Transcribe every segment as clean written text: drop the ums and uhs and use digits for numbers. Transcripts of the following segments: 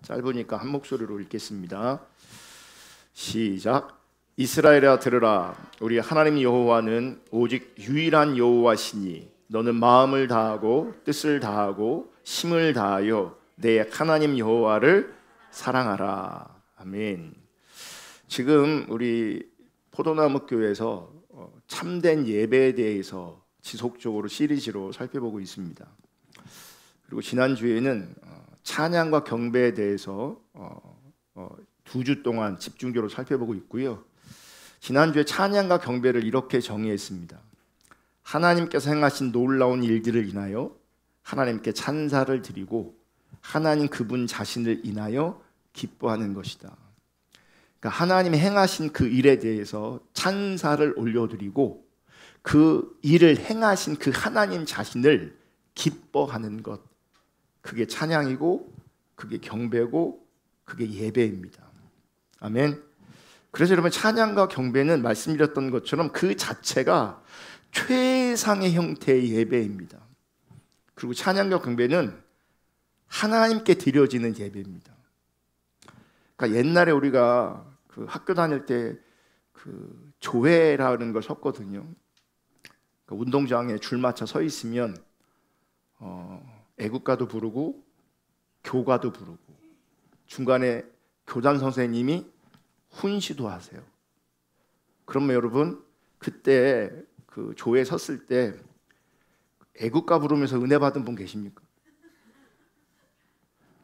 짧으니까 한 목소리로 읽겠습니다. 시작. 이스라엘아 들으라. 우리 하나님 여호와는 오직 유일한 여호와시니 너는 마음을 다하고 뜻을 다하고 힘을 다하여 내 하나님 여호와를 사랑하라. 아멘. 지금 우리 포도나무 교회에서 참된 예배에 대해서 지속적으로 시리즈로 살펴보고 있습니다. 그리고 지난주에는 찬양과 경배에 대해서 2주 동안 집중적으로 살펴보고 있고요. 지난주에 찬양과 경배를 이렇게 정의했습니다. 하나님께서 행하신 놀라운 일들을 인하여 하나님께 찬사를 드리고 하나님 그분 자신을 인하여 기뻐하는 것이다. 그러니까 하나님이 행하신 그 일에 대해서 찬사를 올려드리고 그 일을 행하신 그 하나님 자신을 기뻐하는 것, 그게 찬양이고 그게 경배고 그게 예배입니다. 아멘. 그래서 여러분, 찬양과 경배는 말씀드렸던 것처럼 그 자체가 최상의 형태의 예배입니다. 그리고 찬양과 경배는 하나님께 드려지는 예배입니다. 그러니까 옛날에 우리가 그 학교 다닐 때 그 조회라는 걸 섰거든요. 그러니까 운동장에 줄 맞춰 서 있으면 애국가도 부르고 교가도 부르고 중간에 교장 선생님이 훈시도 하세요. 그러면 여러분, 그때 그 조에 섰을 때 애국가 부르면서 은혜 받은 분 계십니까?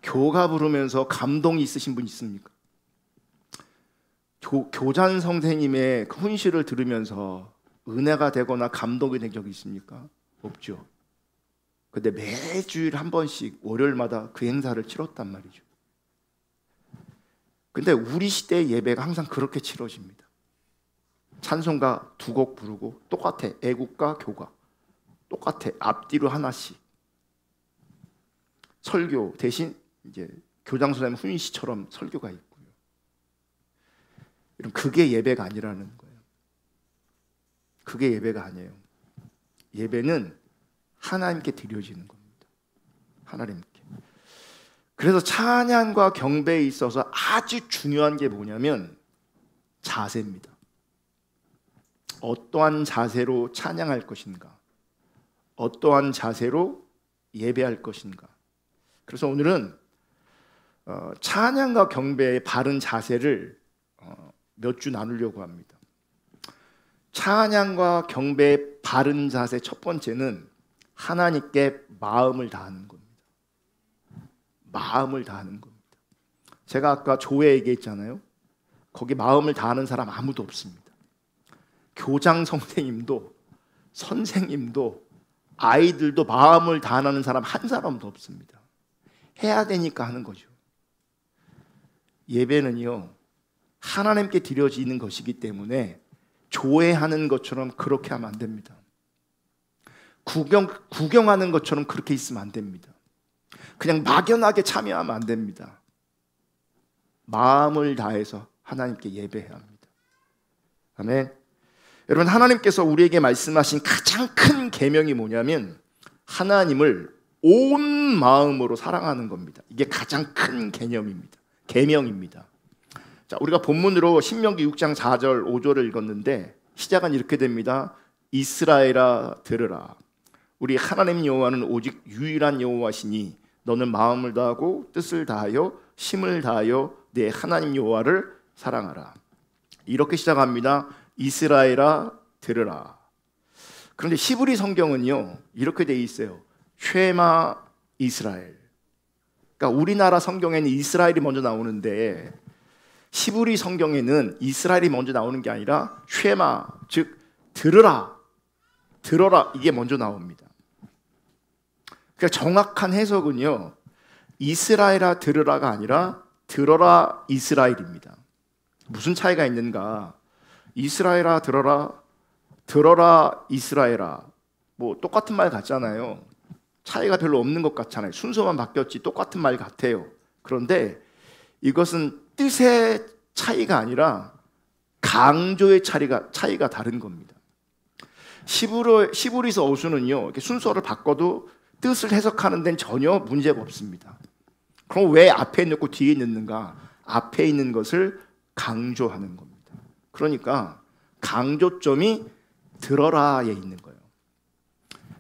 교가 부르면서 감동이 있으신 분 있습니까? 교장 선생님의 그 훈시를 들으면서 은혜가 되거나 감동이 된 적이 있습니까? 없죠. 근데 매주일 한 번씩 월요일마다 그 행사를 치렀단 말이죠. 근데 우리 시대의 예배가 항상 그렇게 치러집니다. 찬송가 2곡 부르고 똑같아. 애국가, 교가 똑같아. 앞뒤로 하나씩. 설교 대신 이제 교장 선생님 훈시처럼 설교가 있고요. 이런 그게 예배가 아니라는 거예요. 그게 예배가 아니에요. 예배는 하나님께 드려지는 겁니다. 하나님께. 그래서 찬양과 경배에 있어서 아주 중요한 게 뭐냐면 자세입니다. 어떠한 자세로 찬양할 것인가, 어떠한 자세로 예배할 것인가. 그래서 오늘은 찬양과 경배의 바른 자세를 몇 주 나누려고 합니다. 찬양과 경배의 바른 자세 첫 번째는 하나님께 마음을 다하는 겁니다. 마음을 다하는 겁니다. 제가 아까 조회 얘기했잖아요. 거기 마음을 다하는 사람 아무도 없습니다. 교장 선생님도 선생님도 아이들도 마음을 다하는 사람 한 사람도 없습니다. 해야 되니까 하는 거죠. 예배는요, 하나님께 드려지는 것이기 때문에 조회하는 것처럼 그렇게 하면 안 됩니다. 구경하는 것처럼 그렇게 있으면 안 됩니다. 그냥 막연하게 참여하면 안 됩니다. 마음을 다해서 하나님께 예배해야 합니다. 아멘. 여러분, 하나님께서 우리에게 말씀하신 가장 큰 계명이 뭐냐면 하나님을 온 마음으로 사랑하는 겁니다. 이게 가장 큰 개념입니다. 계명입니다. 자, 우리가 본문으로 신명기 6장 4절 5절을 읽었는데 시작은 이렇게 됩니다. 이스라엘아 들으라. 우리 하나님 여호와는 오직 유일한 여호와시니 너는 마음을 다하고 뜻을 다하여 힘을 다하여 내 하나님 여호와를 사랑하라. 이렇게 시작합니다. 이스라엘아 들으라. 그런데 히브리 성경은요, 이렇게 돼 있어요. 쉐마 이스라엘. 그러니까 우리나라 성경에는 이스라엘이 먼저 나오는데 히브리 성경에는 이스라엘이 먼저 나오는 게 아니라 쉐마, 즉 들으라, 들어라, 이게 먼저 나옵니다. 그러니까 정확한 해석은요, 이스라엘아 들으라가 아니라 들어라 이스라엘입니다. 무슨 차이가 있는가? 이스라엘아 들어라, 들어라 이스라엘아, 뭐 똑같은 말 같잖아요. 차이가 별로 없는 것 같잖아요. 순서만 바뀌었지 똑같은 말 같아요. 그런데 이것은 뜻의 차이가 아니라 강조의 차이가 다른 겁니다. 히브리서 어수는요, 이렇게 순서를 바꿔도 뜻을 해석하는 데는 전혀 문제가 없습니다. 그럼 왜 앞에 넣고 뒤에 넣는가? 앞에 있는 것을 강조하는 겁니다. 그러니까 강조점이 들어라에 있는 거예요.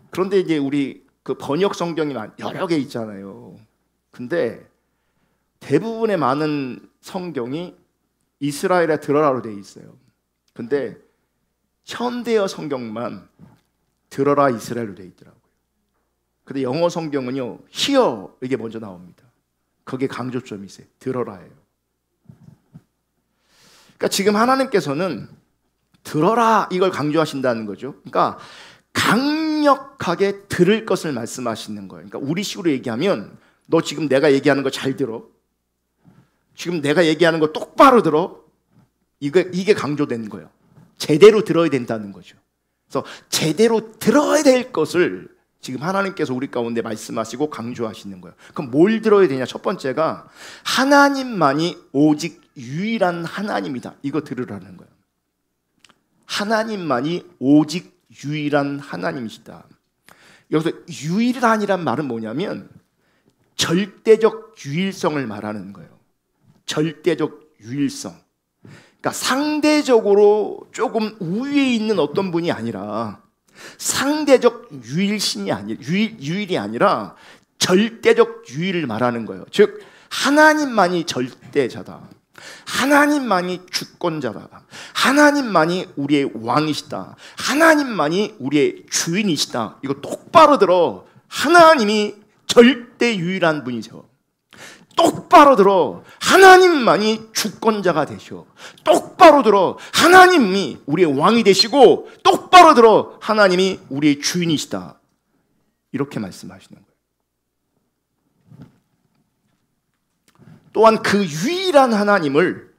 그런데 이제 우리 그 번역 성경이 여러 개 있잖아요. 근데 대부분의 많은 성경이 이스라엘에 들어라로 되어 있어요. 근데 현대어 성경만 들어라 이스라엘로 되어 있더라고요. 근데 영어 성경은요, hear 이게 먼저 나옵니다. 거기에 강조점이 있어요. 들어라예요. 그러니까 지금 하나님께서는 들어라 이걸 강조하신다는 거죠. 그러니까 강력하게 들을 것을 말씀하시는 거예요. 그러니까 우리식으로 얘기하면 너 지금 내가 얘기하는 거 잘 들어. 지금 내가 얘기하는 거 똑바로 들어. 이게 강조되는 거예요. 제대로 들어야 된다는 거죠. 그래서 제대로 들어야 될 것을 지금 하나님께서 우리 가운데 말씀하시고 강조하시는 거예요. 그럼 뭘 들어야 되냐? 첫 번째가 하나님만이 오직 유일한 하나님이다. 이거 들으라는 거예요. 하나님만이 오직 유일한 하나님이시다. 여기서 유일한이란 말은 뭐냐면 절대적 유일성을 말하는 거예요. 절대적 유일성. 그러니까 상대적으로 조금 우위에 있는 어떤 분이 아니라 상대적 유일이 아니라 절대적 유일을 말하는 거예요. 즉 하나님만이 절대자다. 하나님만이 주권자다. 하나님만이 우리의 왕이시다. 하나님만이 우리의 주인이시다. 이거 똑바로 들어. 하나님이 절대 유일한 분이죠. 똑바로 들어. 하나님만이 주권자가 되셔. 똑바로 들어. 하나님이 우리의 왕이 되시고 똑바로 들어. 하나님이 우리의 주인이시다. 이렇게 말씀하시는 거예요. 또한 그 유일한 하나님을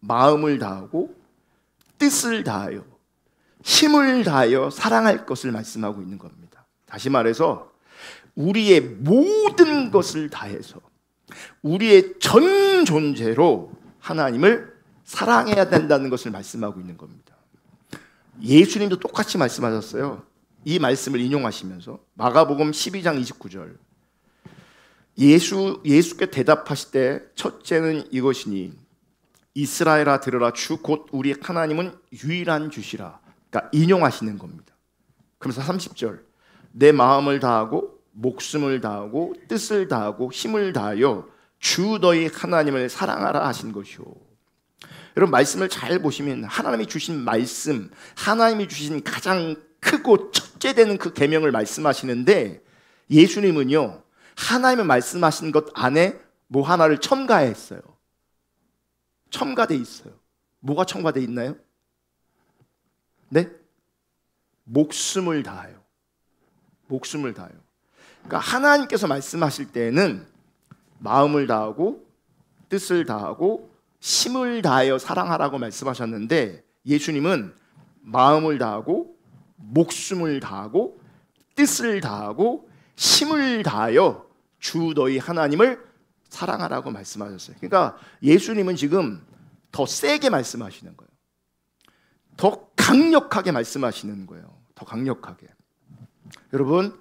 마음을 다하고 뜻을 다하여 힘을 다하여 사랑할 것을 말씀하고 있는 겁니다. 다시 말해서 우리의 모든 것을 다해서 우리의 전 존재로 하나님을 사랑해야 된다는 것을 말씀하고 있는 겁니다. 예수님도 똑같이 말씀하셨어요. 이 말씀을 인용하시면서 마가복음 12장 29절 예수께 대답하실 때 첫째는 이것이니 이스라엘아 들으라 주 곧 우리 하나님은 유일한 주시라. 그러니까 인용하시는 겁니다. 그러면서 30절 내 마음을 다하고 목숨을 다하고 뜻을 다하고 힘을 다하여 주 너희 하나님을 사랑하라 하신 것이오. 여러분 말씀을 잘 보시면 하나님이 주신 말씀, 하나님이 주신 가장 크고 첫째 되는 그 계명을 말씀하시는데 예수님은요 하나님의 말씀하신 것 안에 뭐 하나를 첨가했어요. 첨가돼 있어요. 뭐가 첨가돼 있나요? 네? 목숨을 다하여. 목숨을 다하여. 그러니까 하나님께서 말씀하실 때에는 마음을 다하고 뜻을 다하고 힘을 다하여 사랑하라고 말씀하셨는데 예수님은 마음을 다하고 목숨을 다하고 뜻을 다하고 힘을 다하여 주 너희 하나님을 사랑하라고 말씀하셨어요. 그러니까 예수님은 지금 더 세게 말씀하시는 거예요. 더 강력하게 말씀하시는 거예요. 더 강력하게. 여러분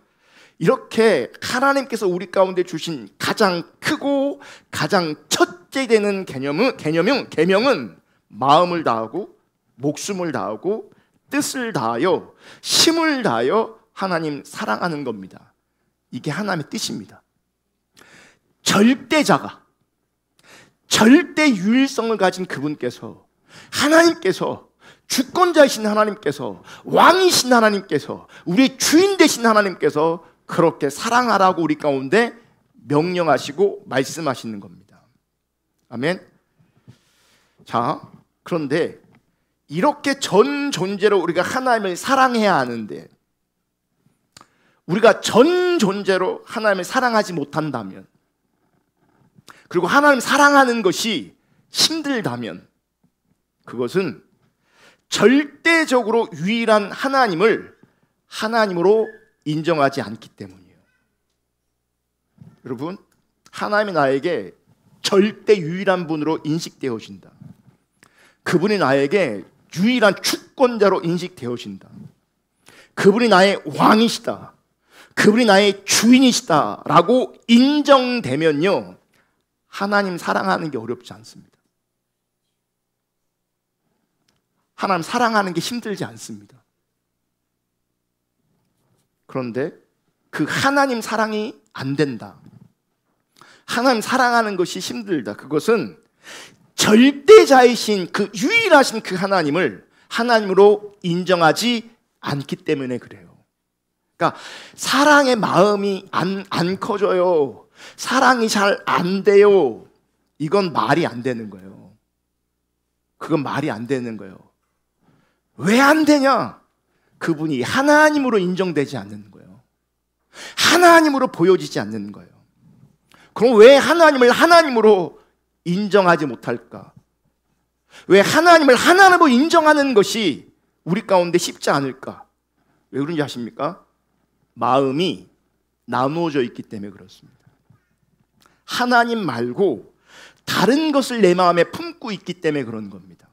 이렇게 하나님께서 우리 가운데 주신 가장 크고 가장 첫째 되는 계명은 마음을 다하고 목숨을 다하고 뜻을 다하여 힘을 다하여 하나님 사랑하는 겁니다. 이게 하나님의 뜻입니다. 절대자가 절대 유일성을 가진 그분께서 하나님께서 주권자이신 하나님께서 왕이신 하나님께서 우리의 주인 되신 하나님께서 그렇게 사랑하라고 우리 가운데 명령하시고 말씀하시는 겁니다. 아멘. 자, 그런데 이렇게 전 존재로 우리가 하나님을 사랑해야 하는데 우리가 전 존재로 하나님을 사랑하지 못한다면 그리고 하나님 사랑하는 것이 힘들다면 그것은 절대적으로 유일한 하나님을 하나님으로 인정하지 않기 때문이에요. 여러분 하나님이 나에게 절대 유일한 분으로 인식되어진다. 그분이 나에게 유일한 주권자로 인식되어진다. 그분이 나의 왕이시다. 그분이 나의 주인이시다 라고 인정되면요 하나님 사랑하는 게 어렵지 않습니다. 하나님 사랑하는 게 힘들지 않습니다. 그런데 그 하나님 사랑이 안 된다, 하나님 사랑하는 것이 힘들다, 그것은 절대자이신 그 유일하신 그 하나님을 하나님으로 인정하지 않기 때문에 그래요. 그러니까 사랑의 마음이 안 커져요, 사랑이 잘 안 돼요, 이건 말이 안 되는 거예요. 그건 말이 안 되는 거예요. 왜 안 되냐? 그분이 하나님으로 인정되지 않는 거예요. 하나님으로 보여지지 않는 거예요. 그럼 왜 하나님을 하나님으로 인정하지 못할까? 왜 하나님을 하나님으로 인정하는 것이 우리 가운데 쉽지 않을까? 왜 그런지 아십니까? 마음이 나누어져 있기 때문에 그렇습니다. 하나님 말고 다른 것을 내 마음에 품고 있기 때문에 그런 겁니다.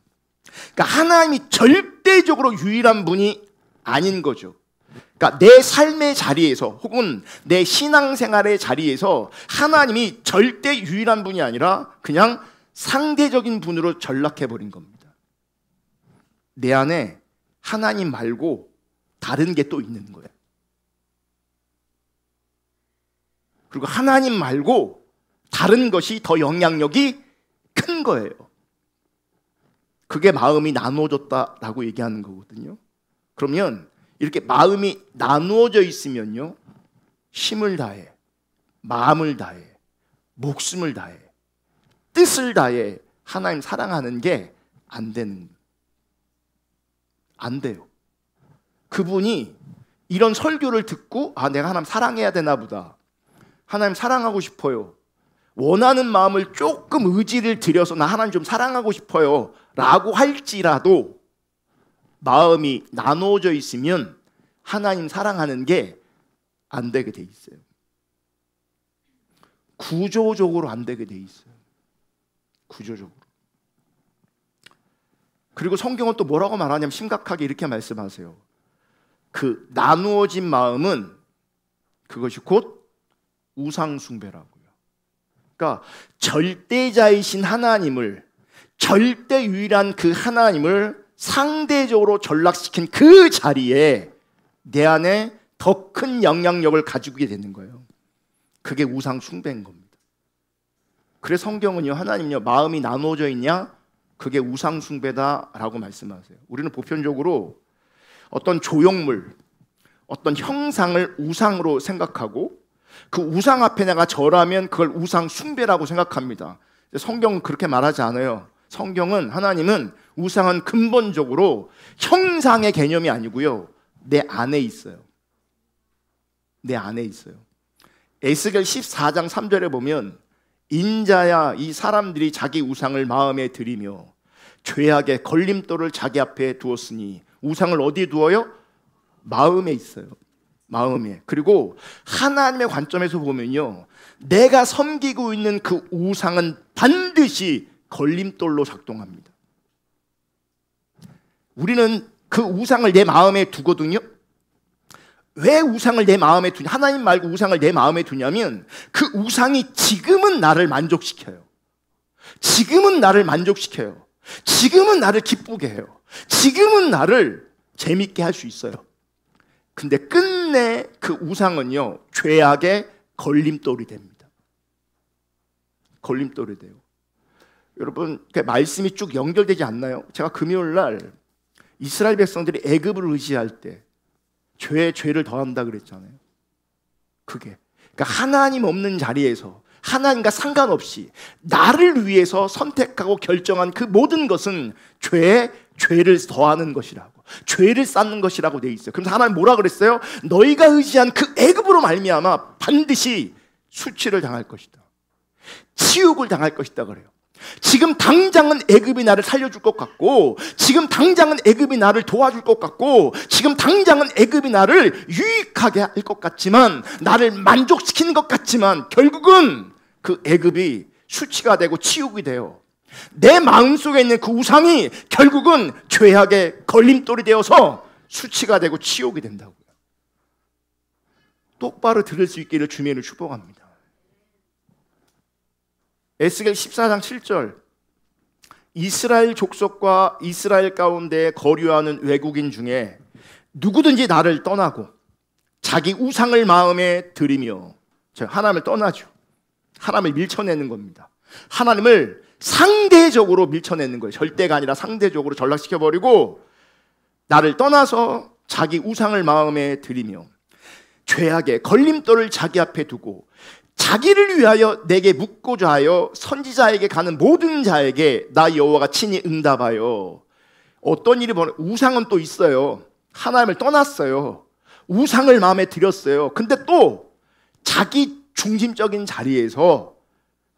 그러니까 하나님이 절대적으로 유일한 분이 아닌 거죠. 그러니까 내 삶의 자리에서 혹은 내 신앙생활의 자리에서 하나님이 절대 유일한 분이 아니라 그냥 상대적인 분으로 전락해버린 겁니다. 내 안에 하나님 말고 다른 게 또 있는 거예요. 그리고 하나님 말고 다른 것이 더 영향력이 큰 거예요. 그게 마음이 나누어졌다라고 얘기하는 거거든요. 그러면 이렇게 마음이 나누어져 있으면요, 힘을 다해, 마음을 다해, 목숨을 다해, 뜻을 다해 하나님 사랑하는 게 안 돼요. 그분이 이런 설교를 듣고 아, 내가 하나님 사랑해야 되나 보다, 하나님 사랑하고 싶어요, 원하는 마음을 조금 의지를 들여서 나 하나님 좀 사랑하고 싶어요 라고 할지라도 마음이 나누어져 있으면 하나님 사랑하는 게 안 되게 돼 있어요. 구조적으로 안 되게 돼 있어요. 구조적으로. 그리고 성경은 또 뭐라고 말하냐면 심각하게 이렇게 말씀하세요. 그 나누어진 마음은 그것이 곧 우상숭배라고요. 그러니까 절대자이신 하나님을, 절대 유일한 그 하나님을 상대적으로 전락시킨 그 자리에 내 안에 더 큰 영향력을 가지고 되는 거예요. 그게 우상 숭배인 겁니다. 그래서 성경은요, 하나님요, 마음이 나누어져 있냐? 그게 우상 숭배다라고 말씀하세요. 우리는 보편적으로 어떤 조형물, 어떤 형상을 우상으로 생각하고 그 우상 앞에 내가 절하면 그걸 우상 숭배라고 생각합니다. 성경은 그렇게 말하지 않아요. 성경은, 하나님은 우상은 근본적으로 형상의 개념이 아니고요, 내 안에 있어요. 내 안에 있어요. 에스겔 14장 3절에 보면 인자야, 이 사람들이 자기 우상을 마음에 들이며 죄악의 걸림돌을 자기 앞에 두었으니, 우상을 어디에 두어요? 마음에 있어요. 마음에. 그리고 하나님의 관점에서 보면요, 내가 섬기고 있는 그 우상은 반드시 걸림돌로 작동합니다. 우리는 그 우상을 내 마음에 두거든요. 왜 우상을 내 마음에 두냐? 하나님 말고 우상을 내 마음에 두냐면 그 우상이 지금은 나를 만족시켜요. 지금은 나를 만족시켜요. 지금은 나를 기쁘게 해요. 지금은 나를 재밌게 할 수 있어요. 근데 끝내 그 우상은요, 죄악의 걸림돌이 됩니다. 걸림돌이 돼요. 여러분, 말씀이 쭉 연결되지 않나요? 제가 금요일 날 이스라엘 백성들이 애굽을 의지할 때 죄를 더한다 그랬잖아요. 그게, 그러니까 하나님 없는 자리에서 하나님과 상관없이 나를 위해서 선택하고 결정한 그 모든 것은 죄를 더하는 것이라고, 죄를 쌓는 것이라고 돼 있어요. 그래서 하나님 뭐라 그랬어요? 너희가 의지한 그 애굽으로 말미암아 반드시 수치를 당할 것이다, 치욕을 당할 것이다 그래요. 지금 당장은 애굽이 나를 살려줄 것 같고, 지금 당장은 애굽이 나를 도와줄 것 같고, 지금 당장은 애굽이 나를 유익하게 할 것 같지만, 나를 만족시키는 것 같지만, 결국은 그 애굽이 수치가 되고 치욕이 돼요. 내 마음속에 있는 그 우상이 결국은 죄악의 걸림돌이 되어서 수치가 되고 치욕이 된다고요. 똑바로 들을 수 있기를 주님을 축복합니다. 에스겔 14장 7절, 이스라엘 족속과 이스라엘 가운데 거류하는 외국인 중에 누구든지 나를 떠나고 자기 우상을 마음에 들이며, 하나님을 떠나죠. 하나님을 밀쳐내는 겁니다. 하나님을 상대적으로 밀쳐내는 거예요. 절대가 아니라 상대적으로 전락시켜버리고 나를 떠나서 자기 우상을 마음에 들이며 죄악의 걸림돌을 자기 앞에 두고 자기를 위하여 내게 묻고자 하여 선지자에게 가는 모든 자에게 나 여호와가 친히 응답하여. 어떤 일이 벌어? 우상은 또 있어요. 하나님을 떠났어요. 우상을 마음에 들였어요. 근데 또 자기 중심적인 자리에서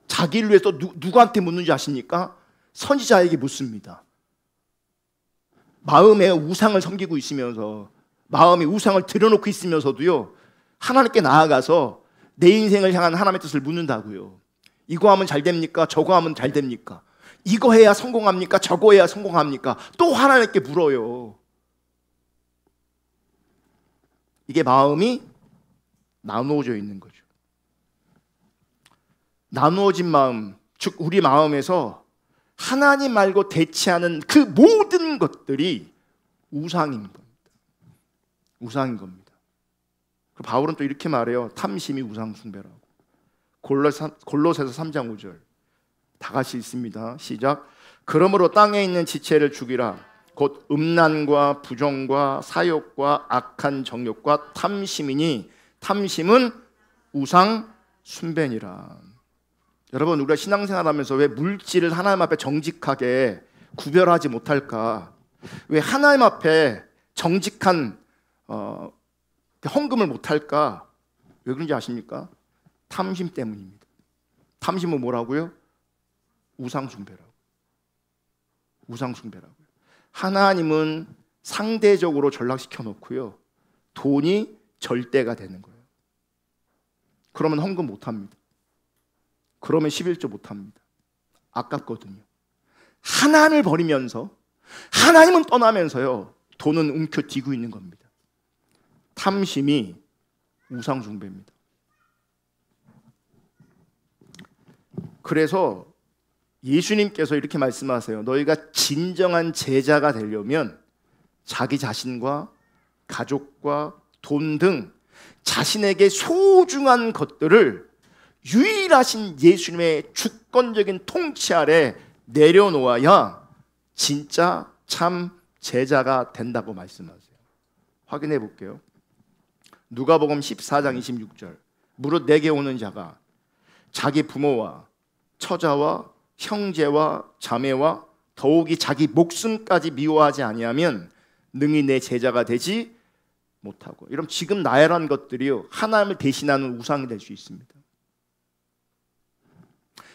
자기를 위해서 누구한테 묻는지 아십니까? 선지자에게 묻습니다. 마음에 우상을 섬기고 있으면서, 마음에 우상을 들여놓고 있으면서도요, 하나님께 나아가서 내 인생을 향한 하나님의 뜻을 묻는다고요. 이거 하면 잘 됩니까? 저거 하면 잘 됩니까? 이거 해야 성공합니까? 저거 해야 성공합니까? 또 하나님께 물어요. 이게 마음이 나누어져 있는 거죠. 나누어진 마음, 즉 우리 마음에서 하나님 말고 대체하는 그 모든 것들이 우상인 겁니다. 우상인 겁니다. 바울은 또 이렇게 말해요. 탐심이 우상 숭배라고. 골로새서 3장 5절 다 같이 읽습니다. 시작. 그러므로 땅에 있는 지체를 죽이라. 곧 음란과 부정과 사욕과 악한 정욕과 탐심이니 탐심은 우상 숭배니라. 여러분, 우리가 신앙생활하면서 왜 물질을 하나님 앞에 정직하게 구별하지 못할까? 왜 하나님 앞에 정직한 헌금을 못할까? 왜 그런지 아십니까? 탐심 때문입니다. 탐심은 뭐라고요? 우상숭배라고. 우상숭배라고요. 하나님은 상대적으로 전락시켜 놓고요, 돈이 절대가 되는 거예요. 그러면 헌금 못합니다. 그러면 11조 못합니다. 아깝거든요. 하나님을 버리면서, 하나님은 떠나면서요, 돈은 움켜쥐고 있는 겁니다. 탐심이 우상 숭배입니다. 그래서 예수님께서 이렇게 말씀하세요. 너희가 진정한 제자가 되려면 자기 자신과 가족과 돈 등 자신에게 소중한 것들을 유일하신 예수님의 주권적인 통치 아래 내려놓아야 진짜 참 제자가 된다고 말씀하세요. 확인해 볼게요. 누가복음 14장 26절. 무릇 내게 오는 자가 자기 부모와 처자와 형제와 자매와 더욱이 자기 목숨까지 미워하지 아니하면 능히 내 제자가 되지 못하고. 여러분, 지금 나열한 것들이요, 하나님을 대신하는 우상이 될 수 있습니다.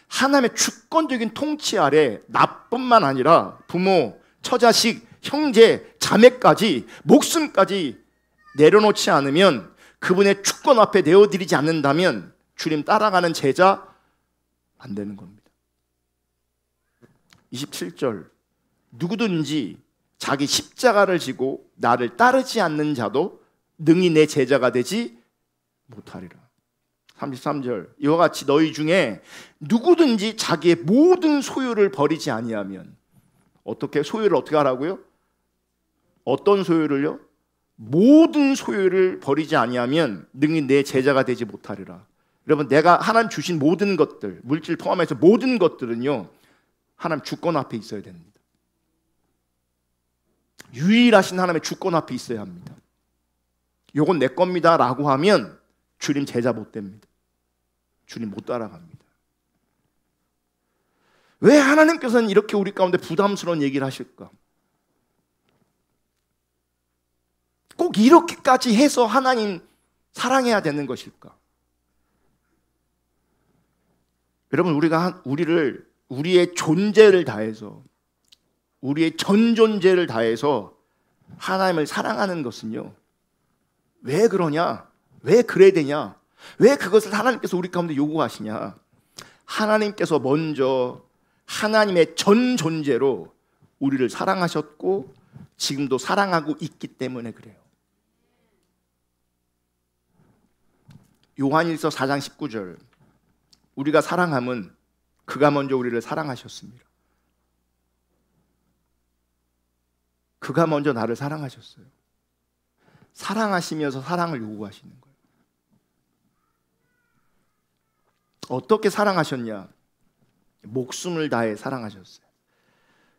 하나님의 주권적인 통치 아래 나뿐만 아니라 부모, 처자식, 형제, 자매까지 목숨까지 내려놓지 않으면, 그분의 주권 앞에 내어드리지 않는다면 주님 따라가는 제자 안 되는 겁니다. 27절. 누구든지 자기 십자가를 지고 나를 따르지 않는 자도 능히 내 제자가 되지 못하리라. 33절. 이와 같이 너희 중에 누구든지 자기의 모든 소유를 버리지 아니하면. 어떻게? 소유를 어떻게 하라고요? 어떤 소유를요? 모든 소유를 버리지 아니하면 능히 내 제자가 되지 못하리라. 여러분, 내가 하나님 주신 모든 것들, 물질 포함해서 모든 것들은요, 하나님 주권 앞에 있어야 됩니다. 유일하신 하나님의 주권 앞에 있어야 합니다. 요건 내 겁니다 라고 하면 주님 제자 못 됩니다. 주님 못 따라갑니다. 왜 하나님께서는 이렇게 우리 가운데 부담스러운 얘기를 하실까? 꼭 이렇게까지 해서 하나님 사랑해야 되는 것일까? 여러분, 우리의 존재를 다해서, 우리의 전 존재를 다해서 하나님을 사랑하는 것은요, 왜 그러냐? 왜 그래야 되냐? 왜 그것을 하나님께서 우리 가운데 요구하시냐? 하나님께서 먼저 하나님의 전 존재로 우리를 사랑하셨고 지금도 사랑하고 있기 때문에 그래요. 요한일서 4장 19절. 우리가 사랑함은 그가 먼저 우리를 사랑하셨습니다. 그가 먼저 나를 사랑하셨어요. 사랑하시면서 사랑을 요구하시는 거예요. 어떻게 사랑하셨냐? 목숨을 다해 사랑하셨어요.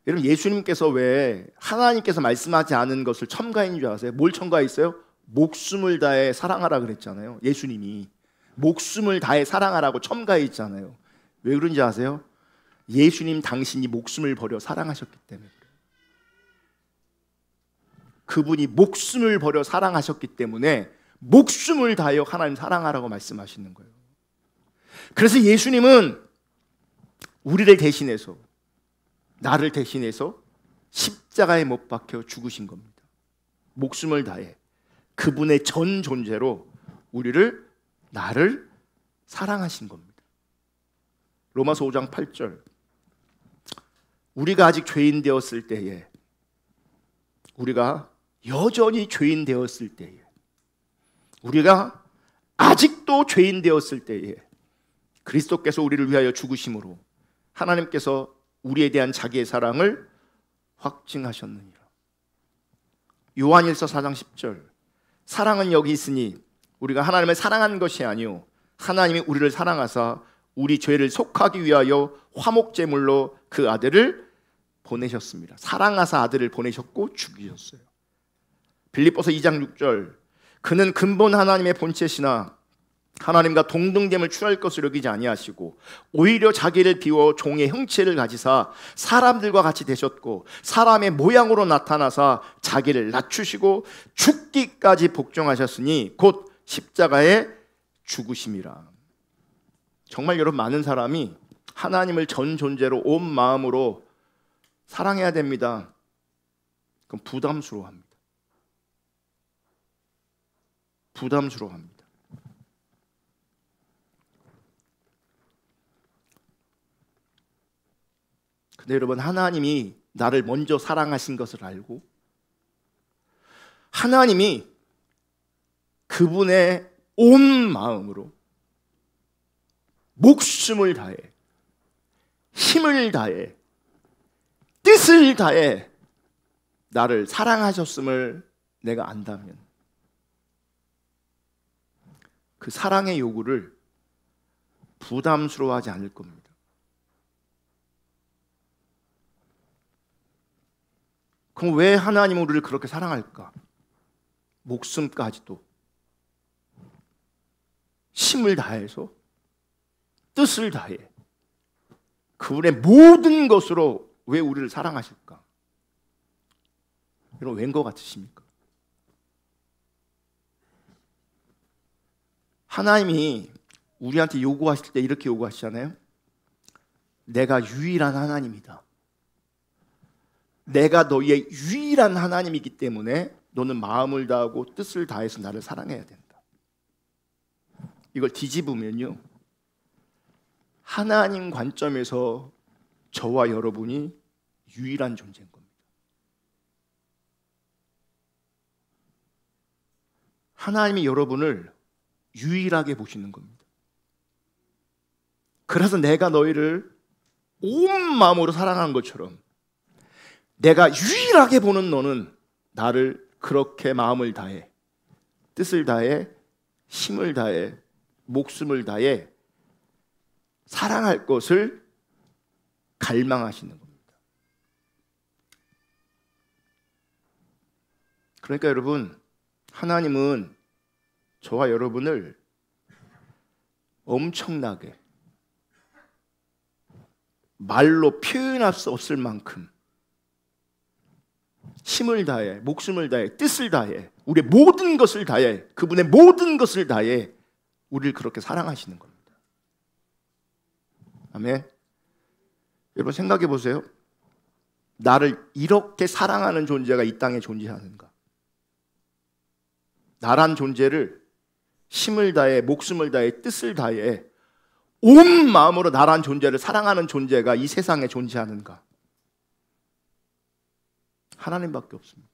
여러분, 예수님께서 왜 하나님께서 말씀하지 않은 것을 첨가인 줄 아세요? 뭘 첨가했어요? 목숨을 다해 사랑하라 그랬잖아요. 예수님이 목숨을 다해 사랑하라고 첨가했잖아요. 왜 그런지 아세요? 예수님 당신이 목숨을 버려 사랑하셨기 때문에 그래요. 그분이 목숨을 버려 사랑하셨기 때문에 목숨을 다하여 하나님 사랑하라고 말씀하시는 거예요. 그래서 예수님은 우리를 대신해서, 나를 대신해서 십자가에 못 박혀 죽으신 겁니다. 목숨을 다해 그분의 전 존재로 나를 사랑하신 겁니다. 로마서 5장 8절, 우리가 아직 죄인 되었을 때에, 우리가 여전히 죄인 되었을 때에, 우리가 아직도 죄인 되었을 때에 그리스도께서 우리를 위하여 죽으심으로 하나님께서 우리에 대한 자기의 사랑을 확증하셨느니라. 요한일서 4장 10절, 사랑은 여기 있으니 우리가 하나님을 사랑한 것이 아니요 하나님이 우리를 사랑하사 우리 죄를 속하기 위하여 화목제물로 그 아들을 보내셨습니다. 사랑하사 아들을 보내셨고 죽이셨어요. 빌립보서 2장 6절, 그는 근본 하나님의 본체시나 하나님과 동등됨을 취할 것을 여기지 아니하시고 오히려 자기를 비워 종의 형체를 가지사 사람들과 같이 되셨고 사람의 모양으로 나타나사 자기를 낮추시고 죽기까지 복종하셨으니 곧 십자가에 죽으심이라. 정말 여러분, 많은 사람이 하나님을 전 존재로 온 마음으로 사랑해야 됩니다. 그럼 부담스러워합니다. 부담스러워합니다. 근데 여러분, 하나님이 나를 먼저 사랑하신 것을 알고 하나님이 그분의 온 마음으로 목숨을 다해, 힘을 다해, 뜻을 다해 나를 사랑하셨음을 내가 안다면 그 사랑의 요구를 부담스러워하지 않을 겁니다. 그럼 왜 하나님은 우리를 그렇게 사랑할까? 목숨까지도 힘을 다해서, 뜻을 다해 그분의 모든 것으로 왜 우리를 사랑하실까? 여러분, 왠 것 같으십니까? 하나님이 우리한테 요구하실 때 이렇게 요구하시잖아요. 내가 유일한 하나님이다. 내가 너희의 유일한 하나님이기 때문에 너는 마음을 다하고 뜻을 다해서 나를 사랑해야 된다. 이걸 뒤집으면요, 하나님 관점에서 저와 여러분이 유일한 존재인 겁니다. 하나님이 여러분을 유일하게 보시는 겁니다. 그래서 내가 너희를 온 마음으로 사랑하는 것처럼 내가 유일하게 보는 너는 나를 그렇게 마음을 다해, 뜻을 다해, 힘을 다해, 목숨을 다해 사랑할 것을 갈망하시는 겁니다. 그러니까 여러분, 하나님은 저와 여러분을 엄청나게 말로 표현할 수 없을 만큼 힘을 다해, 목숨을 다해, 뜻을 다해, 우리의 모든 것을 다해, 그분의 모든 것을 다해 우리를 그렇게 사랑하시는 겁니다. 아멘. 여러분, 생각해 보세요. 나를 이렇게 사랑하는 존재가 이 땅에 존재하는가? 나란 존재를 힘을 다해, 목숨을 다해, 뜻을 다해 온 마음으로 나란 존재를 사랑하는 존재가 이 세상에 존재하는가? 하나님밖에 없습니다.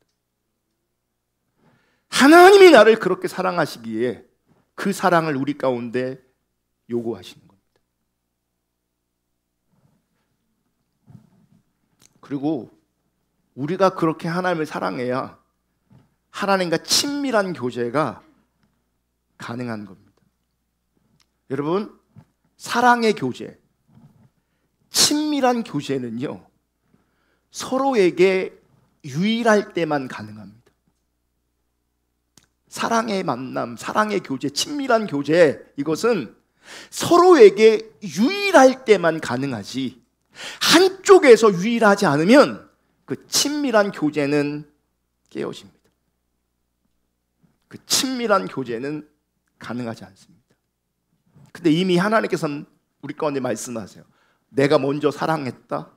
하나님이 나를 그렇게 사랑하시기에 그 사랑을 우리 가운데 요구하시는 겁니다. 그리고 우리가 그렇게 하나님을 사랑해야 하나님과 친밀한 교제가 가능한 겁니다. 여러분, 사랑의 교제, 친밀한 교제는요, 서로에게 유일할 때만 가능합니다. 사랑의 만남, 사랑의 교제, 친밀한 교제, 이것은 서로에게 유일할 때만 가능하지, 한쪽에서 유일하지 않으면 그 친밀한 교제는 깨어집니다. 그 친밀한 교제는 가능하지 않습니다. 근데 이미 하나님께서는 우리 가운데 말씀하세요. 내가 먼저 사랑했다.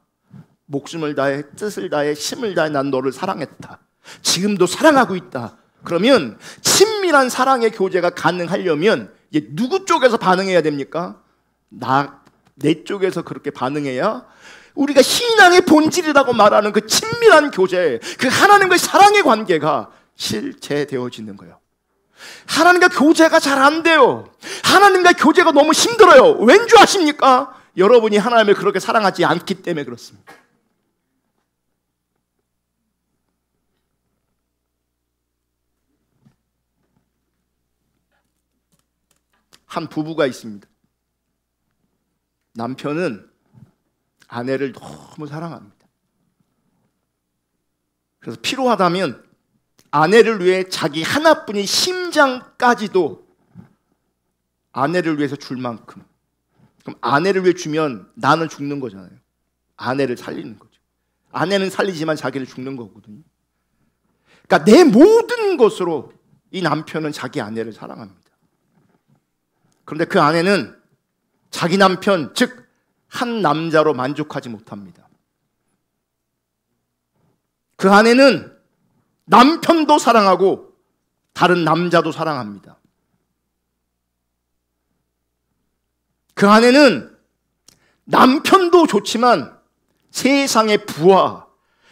목숨을 다해, 뜻을 다해, 힘을 다해 난 너를 사랑했다. 지금도 사랑하고 있다. 그러면 친밀한 사랑의 교제가 가능하려면 이제 누구 쪽에서 반응해야 됩니까? 내 쪽에서 그렇게 반응해야 우리가 신앙의 본질이라고 말하는 그 친밀한 교제, 그 하나님과의 사랑의 관계가 실제되어지는 거예요. 하나님과 교제가 잘 안 돼요. 하나님과 교제가 너무 힘들어요. 왠 줄 아십니까? 여러분이 하나님을 그렇게 사랑하지 않기 때문에 그렇습니다. 한 부부가 있습니다. 남편은 아내를 너무 사랑합니다. 그래서 필요하다면 아내를 위해 자기 하나뿐인 심장까지도 아내를 위해서 줄 만큼. 그럼 아내를 위해 주면 나는 죽는 거잖아요. 아내를 살리는 거죠. 아내는 살리지만 자기를 죽는 거거든요. 그러니까 내 모든 것으로 이 남편은 자기 아내를 사랑합니다. 그런데 그 아내는 자기 남편, 즉 한 남자로 만족하지 못합니다. 그 아내는 남편도 사랑하고 다른 남자도 사랑합니다. 그 아내는 남편도 좋지만 세상의 부와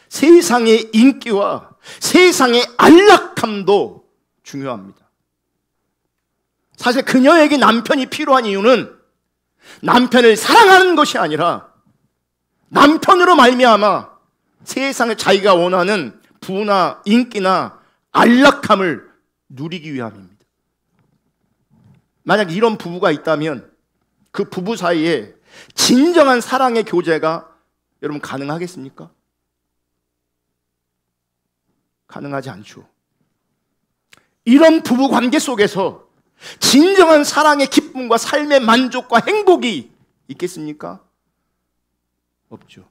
세상의 인기와 세상의 안락함도 중요합니다. 사실 그녀에게 남편이 필요한 이유는 남편을 사랑하는 것이 아니라 남편으로 말미암아 세상에 자기가 원하는 부나 인기나 안락함을 누리기 위함입니다. 만약 이런 부부가 있다면 그 부부 사이에 진정한 사랑의 교제가 여러분 가능하겠습니까? 가능하지 않죠. 이런 부부 관계 속에서 진정한 사랑의 기쁨과 삶의 만족과 행복이 있겠습니까? 없죠.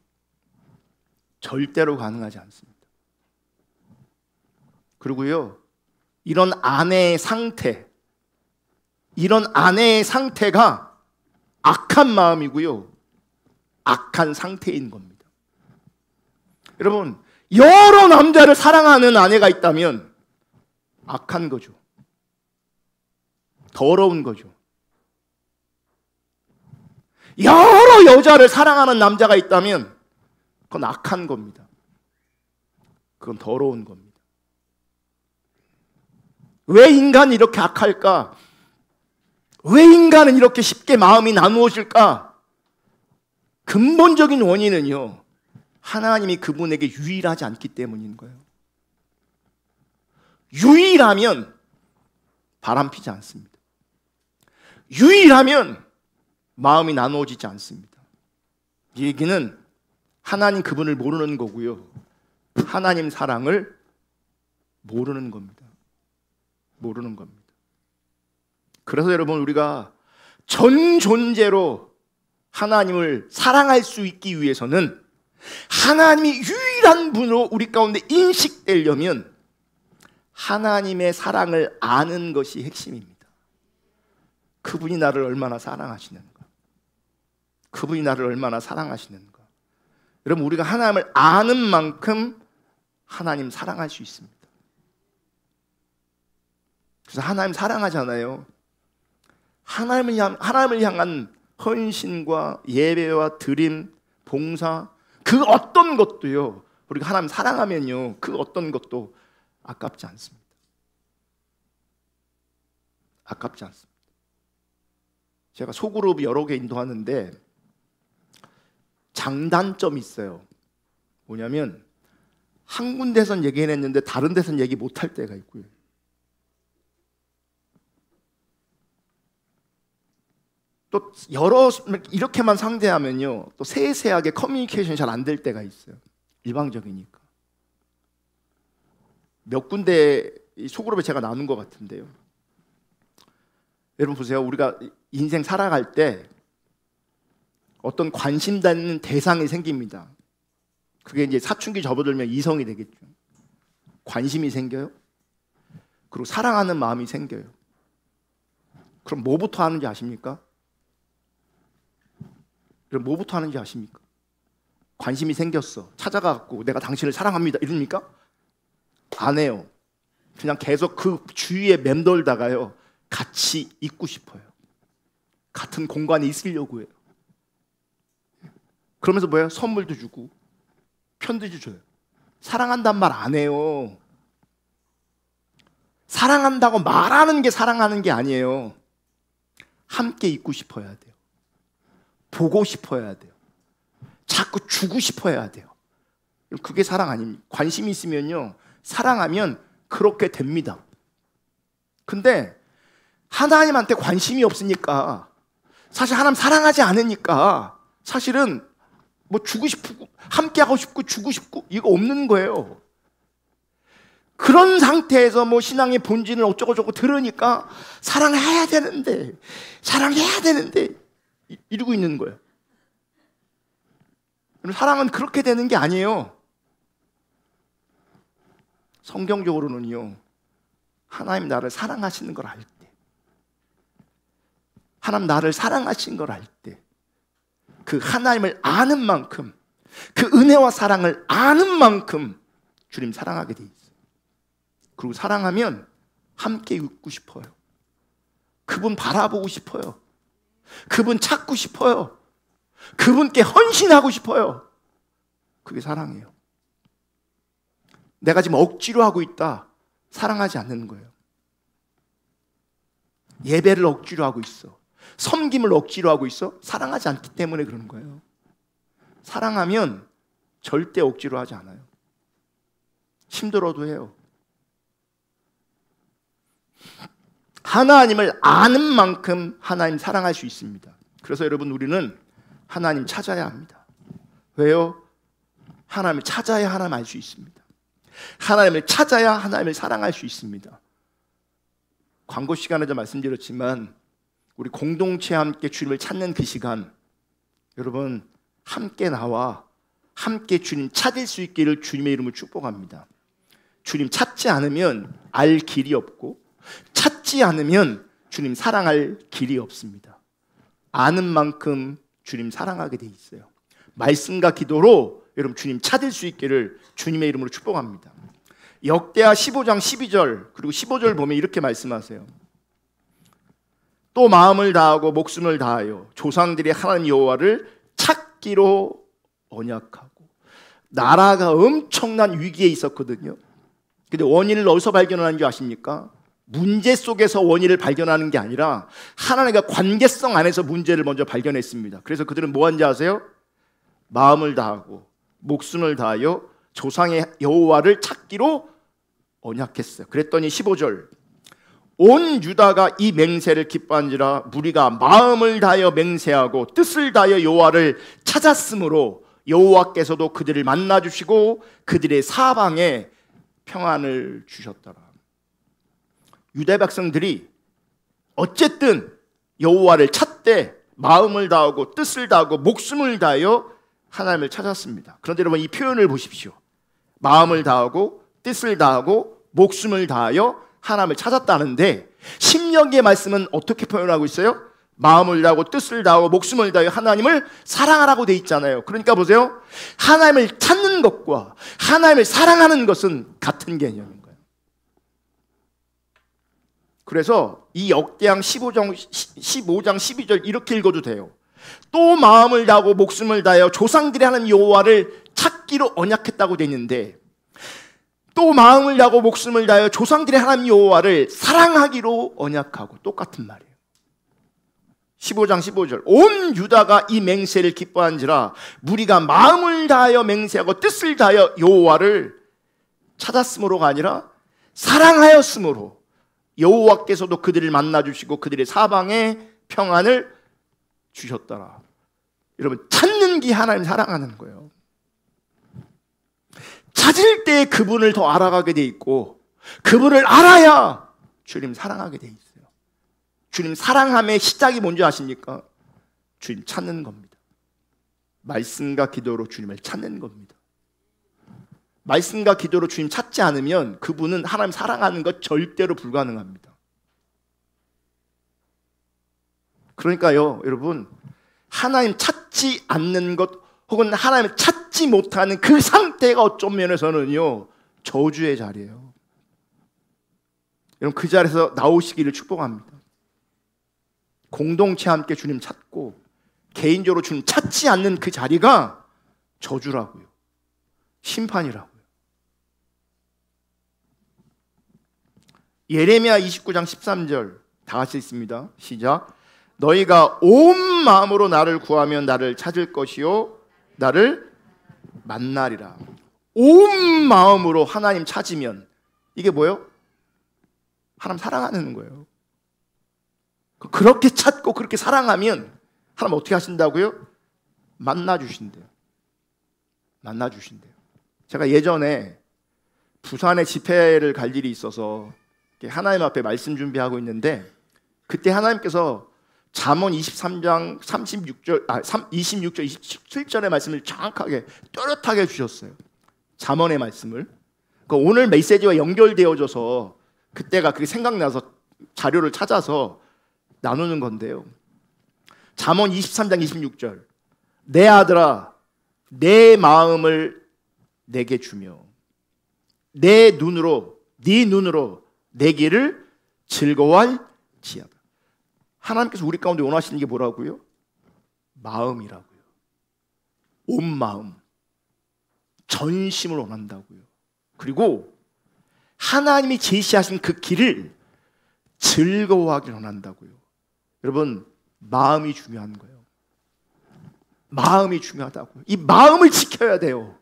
절대로 가능하지 않습니다. 그리고요, 이런 아내의 상태가 악한 마음이고요, 악한 상태인 겁니다. 여러분, 여러 남자를 사랑하는 아내가 있다면 악한 거죠. 더러운 거죠. 여러 여자를 사랑하는 남자가 있다면 그건 악한 겁니다. 그건 더러운 겁니다. 왜 인간이 이렇게 악할까? 왜 인간은 이렇게 쉽게 마음이 나누어질까? 근본적인 원인은요, 하나님이 그분에게 유일하지 않기 때문인 거예요. 유일하면 바람피지 않습니다. 유일하면 마음이 나누어지지 않습니다. 이 얘기는 하나님 그분을 모르는 거고요, 하나님 사랑을 모르는 겁니다. 모르는 겁니다. 그래서 여러분, 우리가 전 존재로 하나님을 사랑할 수 있기 위해서는 하나님이 유일한 분으로 우리 가운데 인식되려면 하나님의 사랑을 아는 것이 핵심입니다. 그분이 나를 얼마나 사랑하시는가, 그분이 나를 얼마나 사랑하시는가. 여러분, 우리가 하나님을 아는 만큼 하나님 사랑할 수 있습니다. 그래서 하나님 사랑하잖아요. 하나님을 향한 헌신과 예배와 드림, 봉사, 그 어떤 것도요, 우리가 하나님 사랑하면요, 그 어떤 것도 아깝지 않습니다. 아깝지 않습니다. 제가 소그룹 여러 개 인도하는데 장단점이 있어요. 뭐냐면 한 군데선 얘기해냈는데 다른 데선 얘기 못할 때가 있고요. 또 여러 이렇게만 상대하면요, 또 세세하게 커뮤니케이션이 잘 안 될 때가 있어요. 일방적이니까. 몇 군데 소그룹에 제가 나눈 것 같은데요. 여러분 보세요. 우리가 인생 살아갈 때 어떤 관심받는 대상이 생깁니다. 그게 이제 사춘기 접어들면 이성이 되겠죠. 관심이 생겨요. 그리고 사랑하는 마음이 생겨요. 그럼 뭐부터 하는지 아십니까? 그럼 뭐부터 하는지 아십니까? 관심이 생겼어. 찾아가고 내가 당신을 사랑합니다. 이럽니까? 안 해요. 그냥 계속 그 주위에 맴돌다가요, 같이 있고 싶어요. 같은 공간에 있으려고 해요. 그러면서 뭐예요? 선물도 주고 편지도 줘요. 사랑한단 말 안 해요. 사랑한다고 말하는 게 사랑하는 게 아니에요. 함께 있고 싶어야 돼요. 보고 싶어야 돼요. 자꾸 주고 싶어야 돼요. 그게 사랑 아닙니까? 관심이 있으면요, 사랑하면 그렇게 됩니다. 근데 하나님한테 관심이 없으니까, 사실 하나님 사랑하지 않으니까 사실은 뭐 주고 싶고 함께 하고 싶고 주고 싶고 이거 없는 거예요. 그런 상태에서 뭐 신앙의 본질을 어쩌고저쩌고 들으니까 사랑해야 되는데 이러고 있는 거예요. 사랑은 그렇게 되는 게 아니에요. 성경적으로는요, 하나님 나를 사랑하시는 걸 알 때, 하나님 나를 사랑하신 걸 알 때, 그 하나님을 아는 만큼, 그 은혜와 사랑을 아는 만큼 주님 사랑하게 돼 있어요. 그리고 사랑하면 함께 있고 싶어요. 그분 바라보고 싶어요. 그분 찾고 싶어요. 그분께 헌신하고 싶어요. 그게 사랑이에요. 내가 지금 억지로 하고 있다, 사랑하지 않는 거예요. 예배를 억지로 하고 있어, 섬김을 억지로 하고 있어, 사랑하지 않기 때문에 그러는 거예요. 사랑하면 절대 억지로 하지 않아요. 힘들어도 해요. 하나님을 아는 만큼 하나님 사랑할 수 있습니다. 그래서 여러분, 우리는 하나님 찾아야 합니다. 왜요? 하나님을 찾아야 하나님 알 수 있습니다. 하나님을 찾아야 하나님을 사랑할 수 있습니다. 광고 시간에도 말씀드렸지만 우리 공동체와 함께 주님을 찾는 그 시간, 여러분 함께 나와 함께 주님 찾을 수 있기를 주님의 이름으로 축복합니다. 주님 찾지 않으면 알 길이 없고, 찾지 않으면 주님 사랑할 길이 없습니다. 아는 만큼 주님 사랑하게 돼 있어요. 말씀과 기도로 여러분 주님 찾을 수 있기를 주님의 이름으로 축복합니다. 역대하 15장 12절 그리고 15절 보면 이렇게 말씀하세요. 또 마음을 다하고 목숨을 다하여 조상들이 하나님 여호와를 찾기로 언약하고. 나라가 엄청난 위기에 있었거든요. 근데 원인을 어디서 발견하는 줄 아십니까? 문제 속에서 원인을 발견하는 게 아니라 하나님과 관계성 안에서 문제를 먼저 발견했습니다. 그래서 그들은 뭐 한지 아세요? 마음을 다하고 목숨을 다하여 조상의 여호와를 찾기로 언약했어요. 그랬더니 15절, 온 유다가 이 맹세를 기뻐한지라 무리가 마음을 다하여 맹세하고 뜻을 다하여 여호와를 찾았으므로 여호와께서도 그들을 만나 주시고 그들의 사방에 평안을 주셨더라. 유다 백성들이 어쨌든 여호와를 찾되 마음을 다하고 뜻을 다하고 목숨을 다하여 하나님을 찾았습니다. 그런데 여러분 이 표현을 보십시오. 마음을 다하고 뜻을 다하고 목숨을 다하여 하나님을 찾았다는데 신명기의 말씀은 어떻게 표현하고 있어요? 마음을 다하고 뜻을 다하고 목숨을 다하여 하나님을 사랑하라고 돼 있잖아요. 그러니까 보세요. 하나님을 찾는 것과 하나님을 사랑하는 것은 같은 개념인 거예요. 그래서 이 역대상 15장 12절 이렇게 읽어도 돼요. 또 마음을 다하고 목숨을 다하여 조상들이 하는 여호와를 찾기로 언약했다고 돼 있는데, 또 마음을 다하고 목숨을 다하여 조상들이 하나님 여호와를 사랑하기로 언약하고 똑같은 말이에요. 15장 15절 온 유다가 이 맹세를 기뻐한지라 무리가 마음을 다하여 맹세하고 뜻을 다하여 여호와를 찾았으므로가 아니라 사랑하였으므로 여호와께서도 그들을 만나주시고 그들의 사방에 평안을 주셨더라. 여러분, 찾는 게 하나님 사랑하는 거예요. 찾을 때 그분을 더 알아가게 돼 있고 그분을 알아야 주님 사랑하게 돼 있어요. 주님 사랑함의 시작이 뭔지 아십니까? 주님 찾는 겁니다. 말씀과 기도로 주님을 찾는 겁니다. 말씀과 기도로 주님 찾지 않으면 그분은 하나님 사랑하는 것 절대로 불가능합니다. 그러니까요, 여러분, 하나님 찾지 않는 것 혹은 하나님을 찾지 못하는 그 상태가 어떤 면에서는요 저주의 자리예요. 여러분, 그 자리에서 나오시기를 축복합니다. 공동체 함께 주님 찾고 개인적으로 주님 찾지 않는 그 자리가 저주라고요. 심판이라고요. 예레미야 29장 13절 다 같이 있습니다. 시작. 너희가 온 마음으로 나를 구하면 나를 찾을 것이요 나를 만나리라. 온 마음으로 하나님 찾으면 이게 뭐예요? 하나님 사랑하는 거예요. 그렇게 찾고 그렇게 사랑하면 하나님 어떻게 하신다고요? 만나주신대요. 만나주신대요. 제가 예전에 부산에 집회를 갈 일이 있어서 하나님 앞에 말씀 준비하고 있는데 그때 하나님께서 잠언 23장 36절, 26절, 27절의 말씀을 정확하게 또렷하게 주셨어요. 잠언의 말씀을. 오늘 메시지와 연결되어져서 그때가 그게 생각나서 자료를 찾아서 나누는 건데요. 잠언 23장 26절 내 아들아 내 마음을 내게 주며 내 눈으로 네 눈으로 내 길을 즐거워할지어다. 하나님께서 우리 가운데 원하시는 게 뭐라고요? 마음이라고요. 온 마음, 전심을 원한다고요. 그리고 하나님이 제시하신 그 길을 즐거워하길 원한다고요. 여러분, 마음이 중요한 거예요. 마음이 중요하다고요. 이 마음을 지켜야 돼요.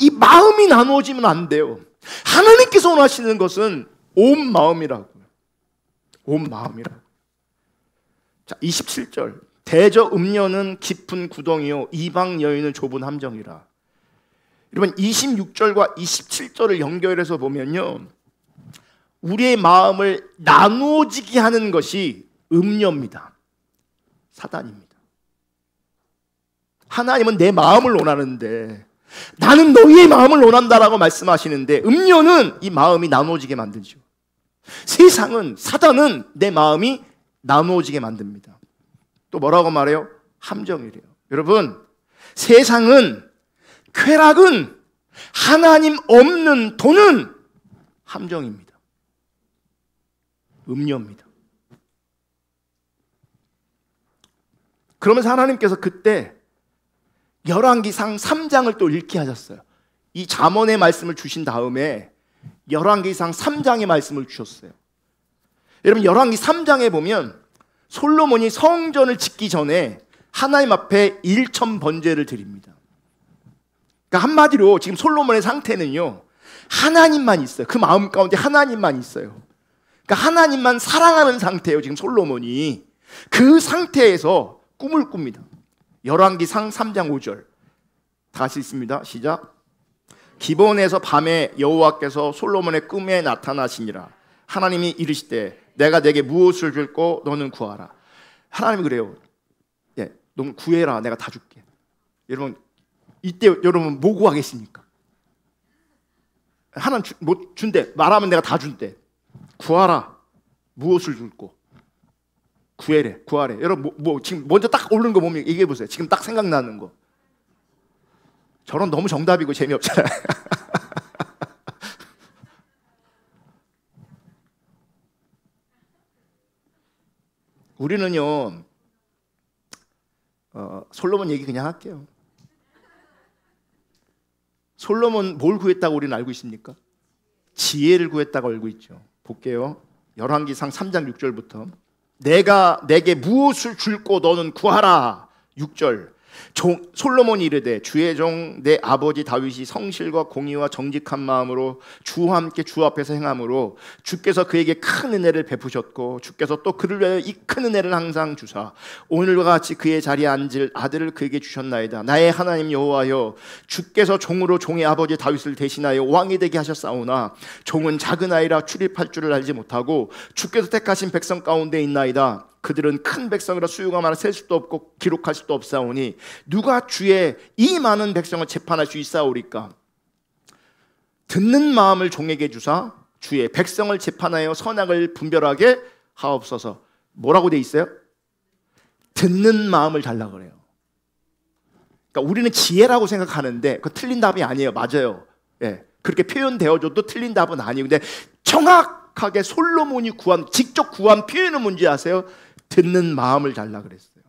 이 마음이 나누어지면 안 돼요. 하나님께서 원하시는 것은 온 마음이라고요. 온 마음이라고요. 자, 27절 대저 음녀는 깊은 구덩이요 이방 여인은 좁은 함정이라. 여러분, 26절과 27절을 연결해서 보면요 우리의 마음을 나누어지게 하는 것이 음녀입니다. 사단입니다. 하나님은 내 마음을 원하는데 나는 너희의 마음을 원한다라고 말씀하시는데 음녀는 이 마음이 나누어지게 만들죠. 세상은, 사단은 내 마음이 나누어지게 만듭니다. 또 뭐라고 말해요? 함정이래요. 여러분, 세상은, 쾌락은, 하나님 없는 돈은 함정입니다. 음녀입니다. 그러면서 하나님께서 그때 열왕기상 3장을 또 읽게 하셨어요. 이 잠언의 말씀을 주신 다음에 열왕기상 3장의 말씀을 주셨어요. 여러분, 열왕기 3장에 보면 솔로몬이 성전을 짓기 전에 하나님 앞에 1천 번제를 드립니다. 그러니까 한마디로 지금 솔로몬의 상태는요 하나님만 있어요. 그 마음 가운데 하나님만 있어요. 그러니까 하나님만 사랑하는 상태예요. 지금 솔로몬이 그 상태에서 꿈을 꿉니다. 열왕기상 3장 5절 다 같이 있습니다. 시작. 기본에서 밤에 여호와께서 솔로몬의 꿈에 나타나시니라. 하나님이 이르시되 내가 내게 무엇을 줄고 너는 구하라. 하나님이 그래요. 예, 너 구해라. 내가 다 줄게. 여러분, 이때 여러분 뭐 구하겠습니까? 하나님 뭐 준대. 말하면 내가 다 준대. 구하라. 무엇을 줄고 구해래. 구하래. 여러분 뭐 지금 먼저 딱 오르는 거 보면 얘기해 보세요. 지금 딱 생각나는 거. 저런 너무 정답이고 재미없잖아요. 우리는요 솔로몬 얘기 그냥 할게요. 솔로몬 뭘 구했다고 우리는 알고 있습니까? 지혜를 구했다고 알고 있죠. 볼게요. 열왕기상 3장 6절부터 내가 내게 무엇을 줄고 너는 구하라. 6절 솔로몬이 이르되 주의 종 내 아버지 다윗이 성실과 공의와 정직한 마음으로 주와 함께 주 앞에서 행함으로 주께서 그에게 큰 은혜를 베푸셨고 주께서 또 그를 위하여 이 큰 은혜를 항상 주사 오늘과 같이 그의 자리에 앉을 아들을 그에게 주셨나이다. 나의 하나님 여호와여 주께서 종으로 종의 아버지 다윗을 대신하여 왕이 되게 하셨사오나 종은 작은 아이라 출입할 줄을 알지 못하고 주께서 택하신 백성 가운데 있나이다. 그들은 큰 백성이라 수요가 많아 셀 수도 없고 기록할 수도 없사오니 누가 주의 이 많은 백성을 재판할 수 있사오리까. 듣는 마음을 종에게 주사 주의 백성을 재판하여 선악을 분별하게 하옵소서. 뭐라고 돼 있어요? 듣는 마음을 달라 그래요. 그러니까 우리는 지혜라고 생각하는데 그 틀린 답이 아니에요. 맞아요. 예, 그렇게 표현되어줘도 틀린 답은 아니에요. 근데 정확하게 솔로몬이 직접 구한 표현은 뭔지 아세요? 듣는 마음을 달라 그랬어요.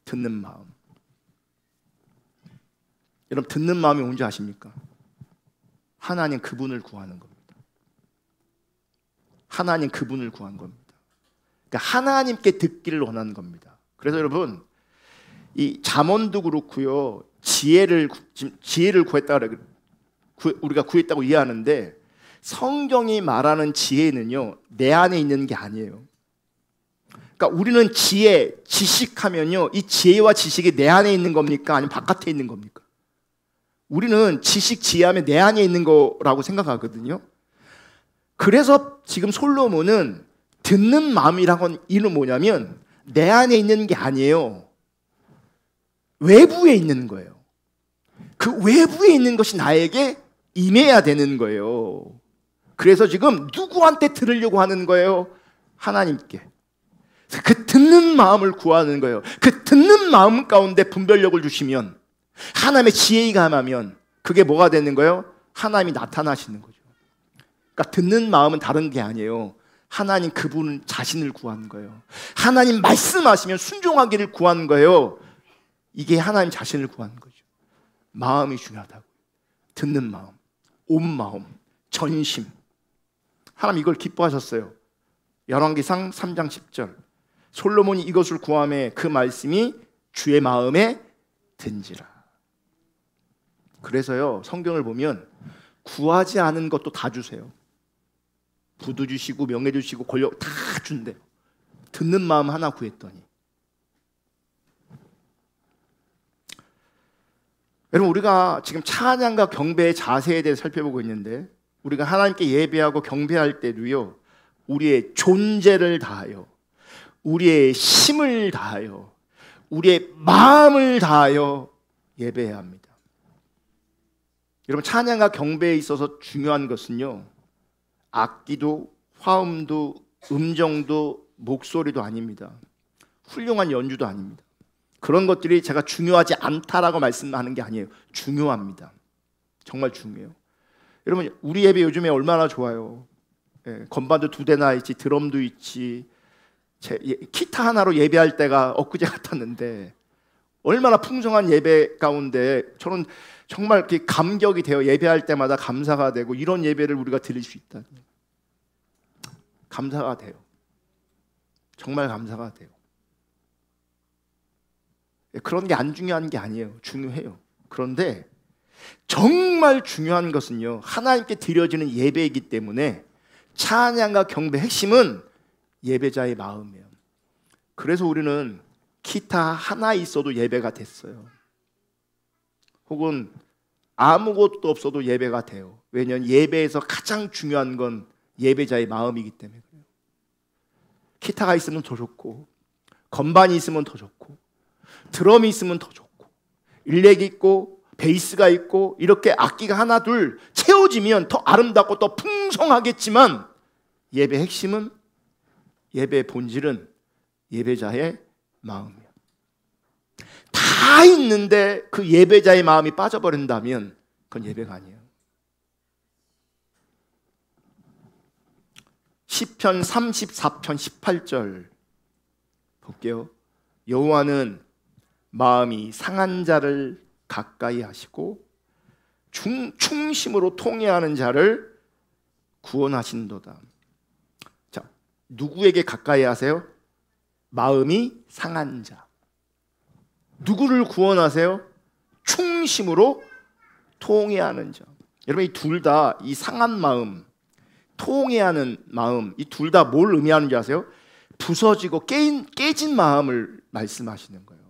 듣는 마음. 여러분 듣는 마음이 뭔지 아십니까? 하나님 그분을 구하는 겁니다. 하나님 그분을 구한 겁니다. 그러니까 하나님께 듣기를 원하는 겁니다. 그래서 여러분 이 잠언도 그렇고요. 지혜를 구했다 그래. 우리가 구했다고 이해하는데 성경이 말하는 지혜는요. 내 안에 있는 게 아니에요. 그러니까 우리는 지혜, 지식하면요. 이 지혜와 지식이 내 안에 있는 겁니까? 아니면 바깥에 있는 겁니까? 우리는 지식, 지혜하면 내 안에 있는 거라고 생각하거든요. 그래서 지금 솔로몬은 듣는 마음이라는 이는 뭐냐면 내 안에 있는 게 아니에요. 외부에 있는 거예요. 그 외부에 있는 것이 나에게 임해야 되는 거예요. 그래서 지금 누구한테 들으려고 하는 거예요? 하나님께. 그 듣는 마음을 구하는 거예요. 그 듣는 마음 가운데 분별력을 주시면 하나님의 지혜가 임하면 그게 뭐가 되는 거예요? 하나님이 나타나시는 거죠. 그러니까 듣는 마음은 다른 게 아니에요. 하나님 그분 자신을 구하는 거예요. 하나님 말씀하시면 순종하기를 구하는 거예요. 이게 하나님 자신을 구하는 거죠. 마음이 중요하다고. 듣는 마음, 온 마음, 전심. 하나님 이걸 기뻐하셨어요. 열왕기상 3장 10절 솔로몬이 이것을 구하매 그 말씀이 주의 마음에 든지라. 그래서요 성경을 보면 구하지 않은 것도 다 주세요. 부도 주시고 명예 주시고 권력 다 준대요. 듣는 마음 하나 구했더니. 여러분 우리가 지금 찬양과 경배의 자세에 대해 살펴보고 있는데 우리가 하나님께 예배하고 경배할 때도요 우리의 존재를 다하여 우리의 힘을 다하여 우리의 마음을 다하여 예배해야 합니다. 여러분 찬양과 경배에 있어서 중요한 것은요 악기도 화음도 음정도 목소리도 아닙니다. 훌륭한 연주도 아닙니다. 그런 것들이 제가 중요하지 않다라고 말씀하는 게 아니에요. 중요합니다. 정말 중요해요. 여러분 우리 예배 요즘에 얼마나 좋아요. 건반도 2대나 있지, 드럼도 있지, 기타 하나로 예배할 때가 엊그제 같았는데 얼마나 풍성한 예배 가운데 저는 정말 이렇게 감격이 돼요. 예배할 때마다 감사가 되고 이런 예배를 우리가 드릴 수 있다니 감사가 돼요. 정말 감사가 돼요. 그런 게 안 중요한 게 아니에요. 중요해요. 그런데 정말 중요한 것은요 하나님께 드려지는 예배이기 때문에 찬양과 경배 핵심은 예배자의 마음이에요. 그래서 우리는 기타 하나 있어도 예배가 됐어요. 혹은 아무것도 없어도 예배가 돼요. 왜냐하면 예배에서 가장 중요한 건 예배자의 마음이기 때문에 그래요. 기타가 있으면 더 좋고 건반이 있으면 더 좋고 드럼이 있으면 더 좋고 일렉이 있고 베이스가 있고 이렇게 악기가 하나 둘 채워지면 더 아름답고 더 풍성하겠지만 예배 핵심은 예배의 본질은 예배자의 마음이에요. 다 있는데 그 예배자의 마음이 빠져버린다면 그건 예배가 아니에요. 시편 34편 18절 볼게요. 여호와는 마음이 상한 자를 가까이 하시고 충심으로 통회하는 자를 구원하신도다. 자, 누구에게 가까이 하세요? 마음이 상한 자. 누구를 구원하세요? 충심으로 통회하는 자. 여러분, 이 둘 다, 이 상한 마음, 통회하는 마음, 이 둘 다 뭘 의미하는지 아세요? 부서지고 깨진 마음을 말씀하시는 거예요.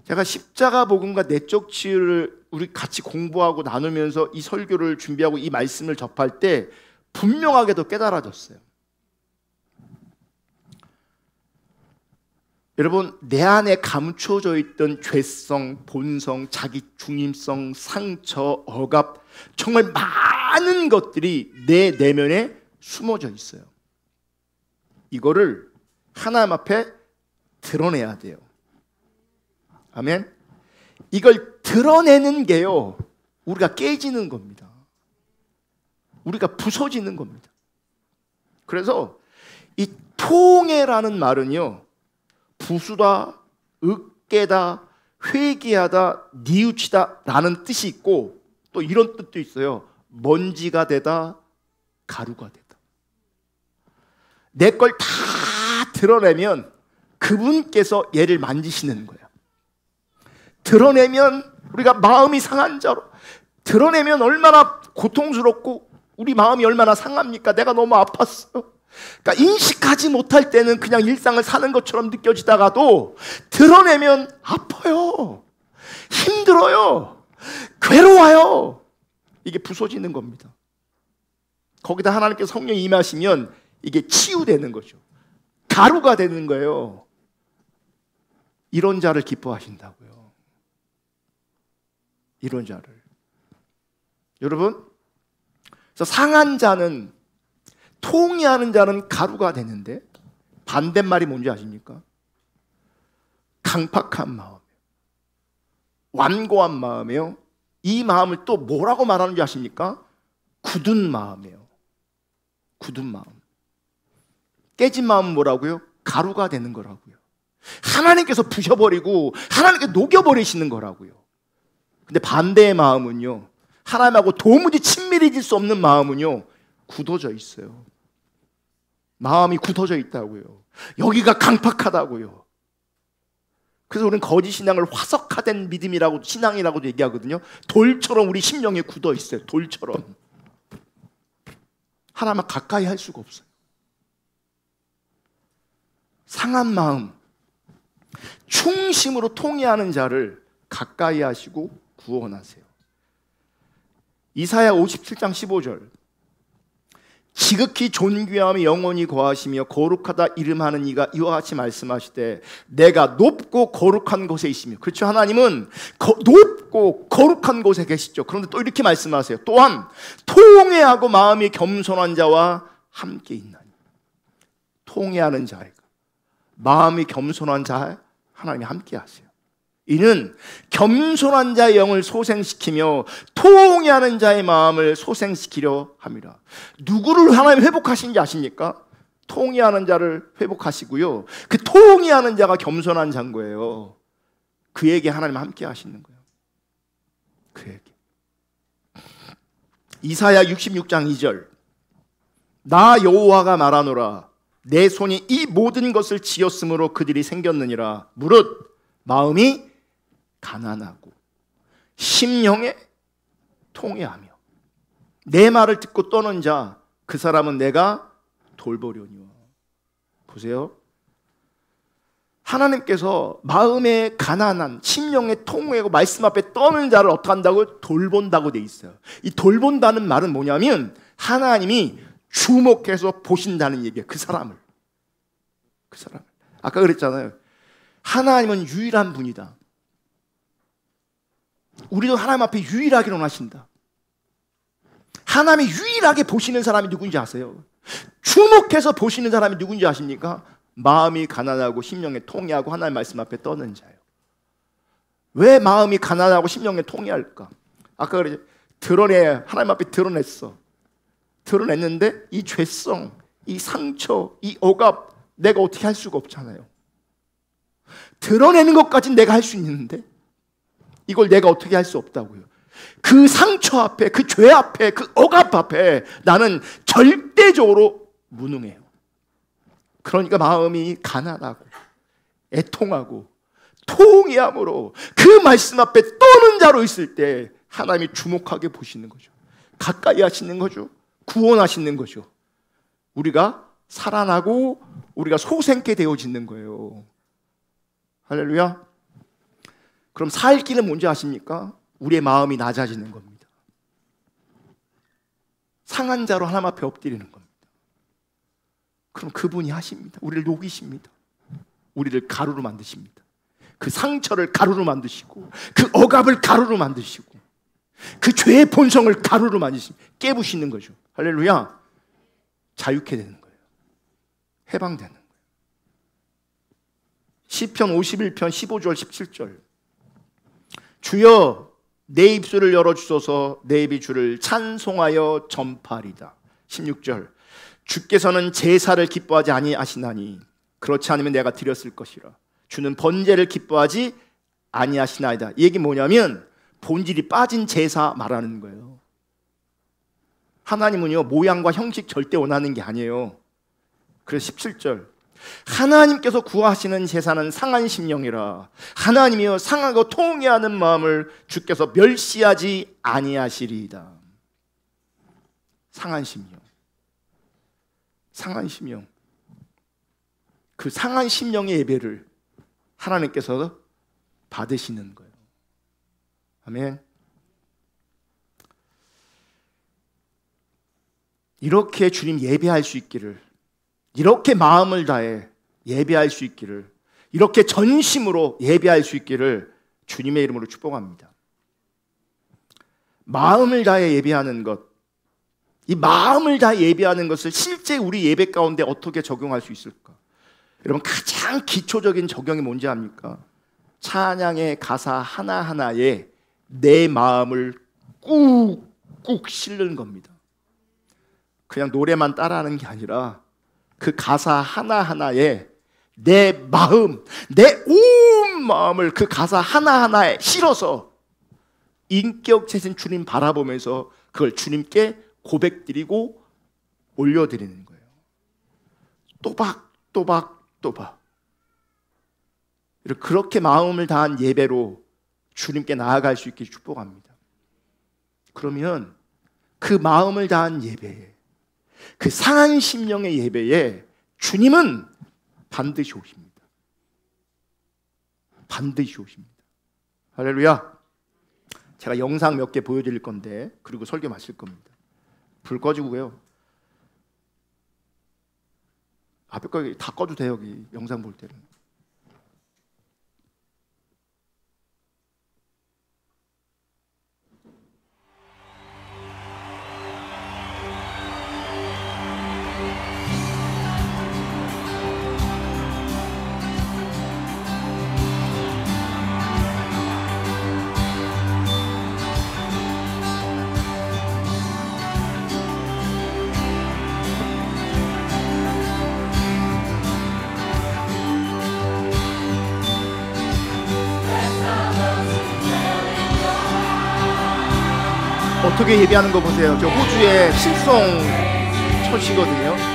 제가 십자가 복음과 내적 치유를 우리 같이 공부하고 나누면서 이 설교를 준비하고 이 말씀을 접할 때 분명하게도 깨달아졌어요. 여러분, 내 안에 감춰져 있던 죄성, 본성, 자기 중임성, 상처, 억압, 정말 많은 것들이 내 내면에 숨어져 있어요. 이거를 하나님 앞에 드러내야 돼요. 아멘. 이걸 드러내는 게요, 우리가 깨지는 겁니다. 우리가 부서지는 겁니다. 그래서 이 통회라는 말은요, 부수다, 으깨다, 회개하다, 뉘우치다 라는 뜻이 있고, 또 이런 뜻도 있어요. 먼지가 되다, 가루가 되다. 내 걸 다 드러내면 그분께서 얘를 만지시는 거예요. 드러내면 우리가 마음이 상한 자로, 드러내면 얼마나 고통스럽고 우리 마음이 얼마나 상합니까? 내가 너무 아팠어요. 그러니까 인식하지 못할 때는 그냥 일상을 사는 것처럼 느껴지다가도 드러내면 아파요, 힘들어요, 괴로워요. 이게 부서지는 겁니다. 거기다 하나님께서 성령이 임하시면 이게 치유되는 거죠. 가루가 되는 거예요. 이런 자를 기뻐하신다고요. 이런 자를. 여러분, 그래서 상한 자는, 통회하는 자는 가루가 되는데, 반대말이 뭔지 아십니까? 강팍한 마음, 완고한 마음이에요. 이 마음을 또 뭐라고 말하는지 아십니까? 굳은 마음이에요. 굳은 마음. 깨진 마음은 뭐라고요? 가루가 되는 거라고요. 하나님께서 부셔버리고 하나님께 녹여버리시는 거라고요. 근데 반대의 마음은요, 하나님하고 도무지 친밀해질 수 없는 마음은요, 굳어져 있어요. 마음이 굳어져 있다고요. 여기가 강팍하다고요. 그래서 우리는 거짓 신앙을 화석화된 믿음이라고, 신앙이라고도 얘기하거든요. 돌처럼 우리 심령에 굳어 있어요. 돌처럼. 하나님과 가까이 할 수가 없어요. 상한 마음, 충심으로 통회하는 자를 가까이 하시고 구원하세요. 이사야 57장 15절. 지극히 존귀함이 영원히 거하시며 거룩하다 이름하는 이가 이와 같이 말씀하시되 내가 높고 거룩한 곳에 있으며. 그렇죠, 하나님은 높고 거룩한 곳에 계시죠. 그런데 또 이렇게 말씀하세요. 또한 통회하고 마음이 겸손한 자와 함께 있나니. 통회하는 자가, 마음이 겸손한 자, 하나님이 함께 하세요. 이는 겸손한 자의 영을 소생시키며 통회하는 자의 마음을 소생시키려 함이라. 누구를 하나님 회복하신지 아십니까? 통회하는 자를 회복하시고요, 그 통회하는 자가 겸손한 자인 거예요. 그에게 하나님 함께 하시는 거예요. 그에게. 이사야 66장 2절. 나 여호와가 말하노라. 내 손이 이 모든 것을 지었으므로 그들이 생겼느니라. 무릇 마음이 가난하고 심령에 통회하며 내 말을 듣고 떠는 자, 그 사람은 내가 돌보려니와. 보세요. 하나님께서 마음에 가난한, 심령에 통회하고 말씀 앞에 떠는 자를 어떻게 한다고? 돌본다고 돼 있어요. 이 돌본다는 말은 뭐냐면 하나님이 주목해서 보신다는 얘기예요. 그 사람을. 아까 그랬잖아요. 하나님은 유일한 분이다. 우리도 하나님 앞에 유일하게 일어나신다. 하나님이 유일하게 보시는 사람이 누군지 아세요? 주목해서 보시는 사람이 누군지 아십니까? 마음이 가난하고 심령에 통회하고 하나님 말씀 앞에 떠는 자예요. 왜 마음이 가난하고 심령에 통회할까? 아까 그랬죠. 하나님 앞에 드러냈어. 드러냈는데 이 죄성, 이 상처, 이 억압, 내가 어떻게 할 수가 없잖아요. 드러내는 것까지는 내가 할 수 있는데 이걸 내가 어떻게 할 수 없다고요. 그 상처 앞에, 그 죄 앞에, 그 억압 앞에 나는 절대적으로 무능해요. 그러니까 마음이 가난하고 애통하고 통회함으로 그 말씀 앞에 떠는 자로 있을 때 하나님이 주목하게 보시는 거죠. 가까이 하시는 거죠. 구원하시는 거죠. 우리가 살아나고 우리가 소생케 되어지는 거예요. 할렐루야. 그럼 살 길은 뭔지 아십니까? 우리의 마음이 낮아지는 겁니다. 상한 자로 하나님 앞에 엎드리는 겁니다. 그럼 그분이 하십니다. 우리를 녹이십니다. 우리를 가루로 만드십니다. 그 상처를 가루로 만드시고 그 억압을 가루로 만드시고 그 죄의 본성을 가루로 만드십니다. 깨부시는 거죠. 할렐루야. 자유케 되는 거예요. 해방되는 거예요. 시편 51편 15절 17절 주여 내 입술을 열어주소서 내 입이 주를 찬송하여 전파하리다. 16절 주께서는 제사를 기뻐하지 아니하시나니 그렇지 않으면 내가 드렸을 것이라. 주는 번제를 기뻐하지 아니하시나이다. 이 얘기 뭐냐면 본질이 빠진 제사 말하는 거예요. 하나님은요 모양과 형식 절대 원하는 게 아니에요. 그래서 17절 하나님께서 구하시는 제사는 상한 심령이라. 하나님이여 상하고 통회하는 마음을 주께서 멸시하지 아니하시리이다. 상한 심령, 상한 심령. 그 상한 심령의 예배를 하나님께서 받으시는 거예요. 아멘. 이렇게 주님 예배할 수 있기를, 이렇게 마음을 다해 예배할 수 있기를, 이렇게 전심으로 예배할 수 있기를 주님의 이름으로 축복합니다. 마음을 다해 예배하는 것, 이 마음을 다해 예배하는 것을 실제 우리 예배 가운데 어떻게 적용할 수 있을까? 여러분 가장 기초적인 적용이 뭔지 압니까? 찬양의 가사 하나하나에 내 마음을 꾹꾹 실는 겁니다. 그냥 노래만 따라하는 게 아니라 그 가사 하나하나에 내 마음, 내 온 마음을 그 가사 하나하나에 실어서 인격체신 주님 바라보면서 그걸 주님께 고백드리고 올려드리는 거예요. 또박 그렇게 마음을 다한 예배로 주님께 나아갈 수 있게 축복합니다. 그러면 그 마음을 다한 예배에, 그 상한 심령의 예배에 주님은 반드시 오십니다. 반드시 오십니다. 할렐루야. 제가 영상 몇 개 보여드릴 건데 그리고 설교 마칠 겁니다. 불 꺼지고요. 앞에 거 다 꺼도 돼요. 여기 영상 볼 때는. 어떻게 예배하는 거 보세요. 저 호주의 실송 처치거든요.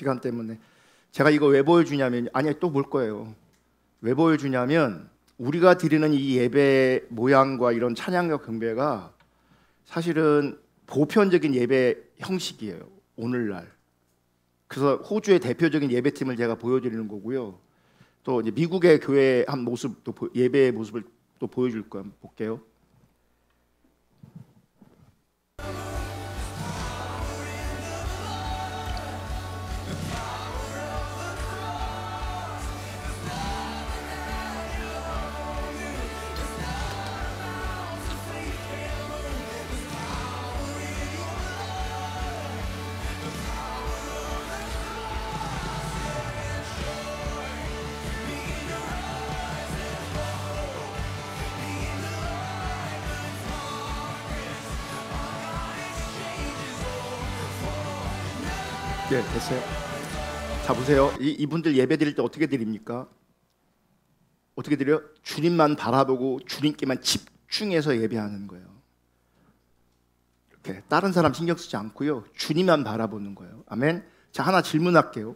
시간 때문에 제가 이거 왜 보여주냐면, 아니 또 볼 거예요. 왜 보여주냐면 우리가 드리는 이 예배 모양과 이런 찬양과 경배가 사실은 보편적인 예배 형식이에요, 오늘날. 그래서 호주의 대표적인 예배팀을 제가 보여드리는 거고요. 또 이제 미국의 교회의 한 모습, 또 예배의 모습을 또 보여줄 거예요. 한번 볼게요. 네, 됐어요. 자, 보세요. 이분들 예배 드릴 때 어떻게 드립니까? 어떻게 드려요? 주님만 바라보고 주님께만 집중해서 예배하는 거예요. 이렇게 다른 사람 신경 쓰지 않고요, 주님만 바라보는 거예요. 아멘. 자, 하나 질문할게요.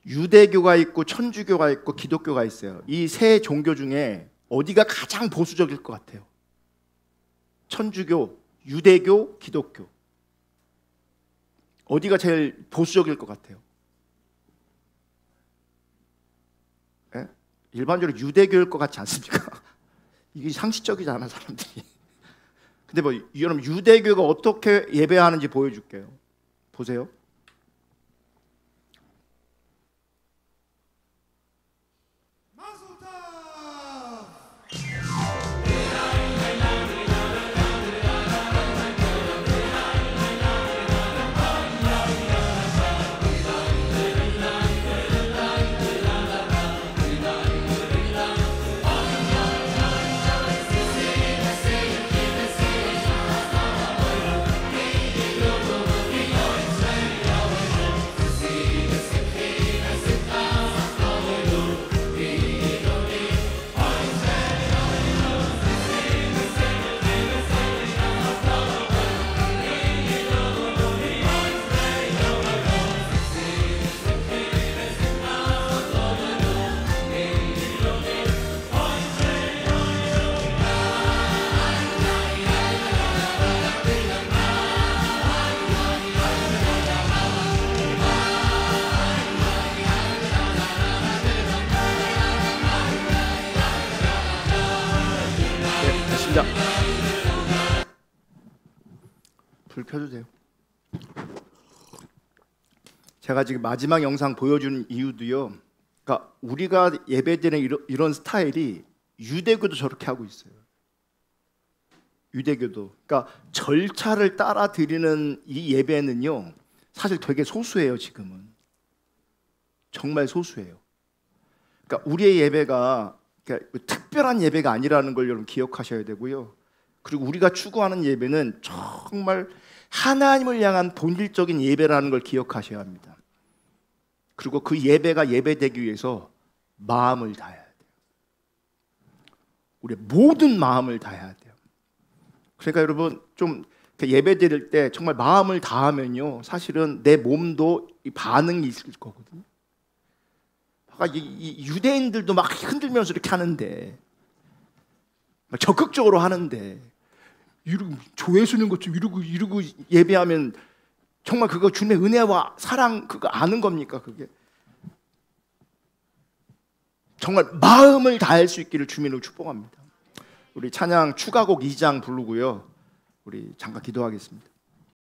유대교가 있고 천주교가 있고 기독교가 있어요. 이 세 종교 중에 어디가 가장 보수적일 것 같아요? 천주교, 유대교, 기독교. 어디가 제일 보수적일 것 같아요? 예? 일반적으로 유대교일 것 같지 않습니까? 이게 상식적이잖아, 사람들이. 근데 뭐 여러분, 유대교가 어떻게 예배하는지 보여줄게요. 보세요. 불 켜도 돼요. 제가 지금 마지막 영상 보여준 이유도요, 그러니까 우리가 예배드리는 이런 스타일이 유대교도 저렇게 하고 있어요. 유대교도. 그러니까 절차를 따라 드리는 이 예배는요, 사실 되게 소수예요. 지금은 정말 소수예요. 그러니까 우리의 예배가 그러니까 특별한 예배가 아니라는 걸 여러분 기억하셔야 되고요. 그리고 우리가 추구하는 예배는 정말 하나님을 향한 본질적인 예배라는 걸 기억하셔야 합니다. 그리고 그 예배가 예배되기 위해서 마음을 다해야 돼요. 우리의 모든 마음을 다해야 돼요. 그러니까 여러분, 좀 예배 드릴 때 정말 마음을 다하면요, 사실은 내 몸도 반응이 있을 거거든요. 이 유대인들도 막 흔들면서 이렇게 하는데, 막 적극적으로 하는데, 이러고 조회 쓰는 것 좀 이러고 예배하면 정말 그거 주님의 은혜와 사랑 그거 아는 겁니까? 그게 정말 마음을 다할 수 있기를 주님으로 축복합니다. 우리 찬양 추가곡 2장 부르고요, 우리 잠깐 기도하겠습니다.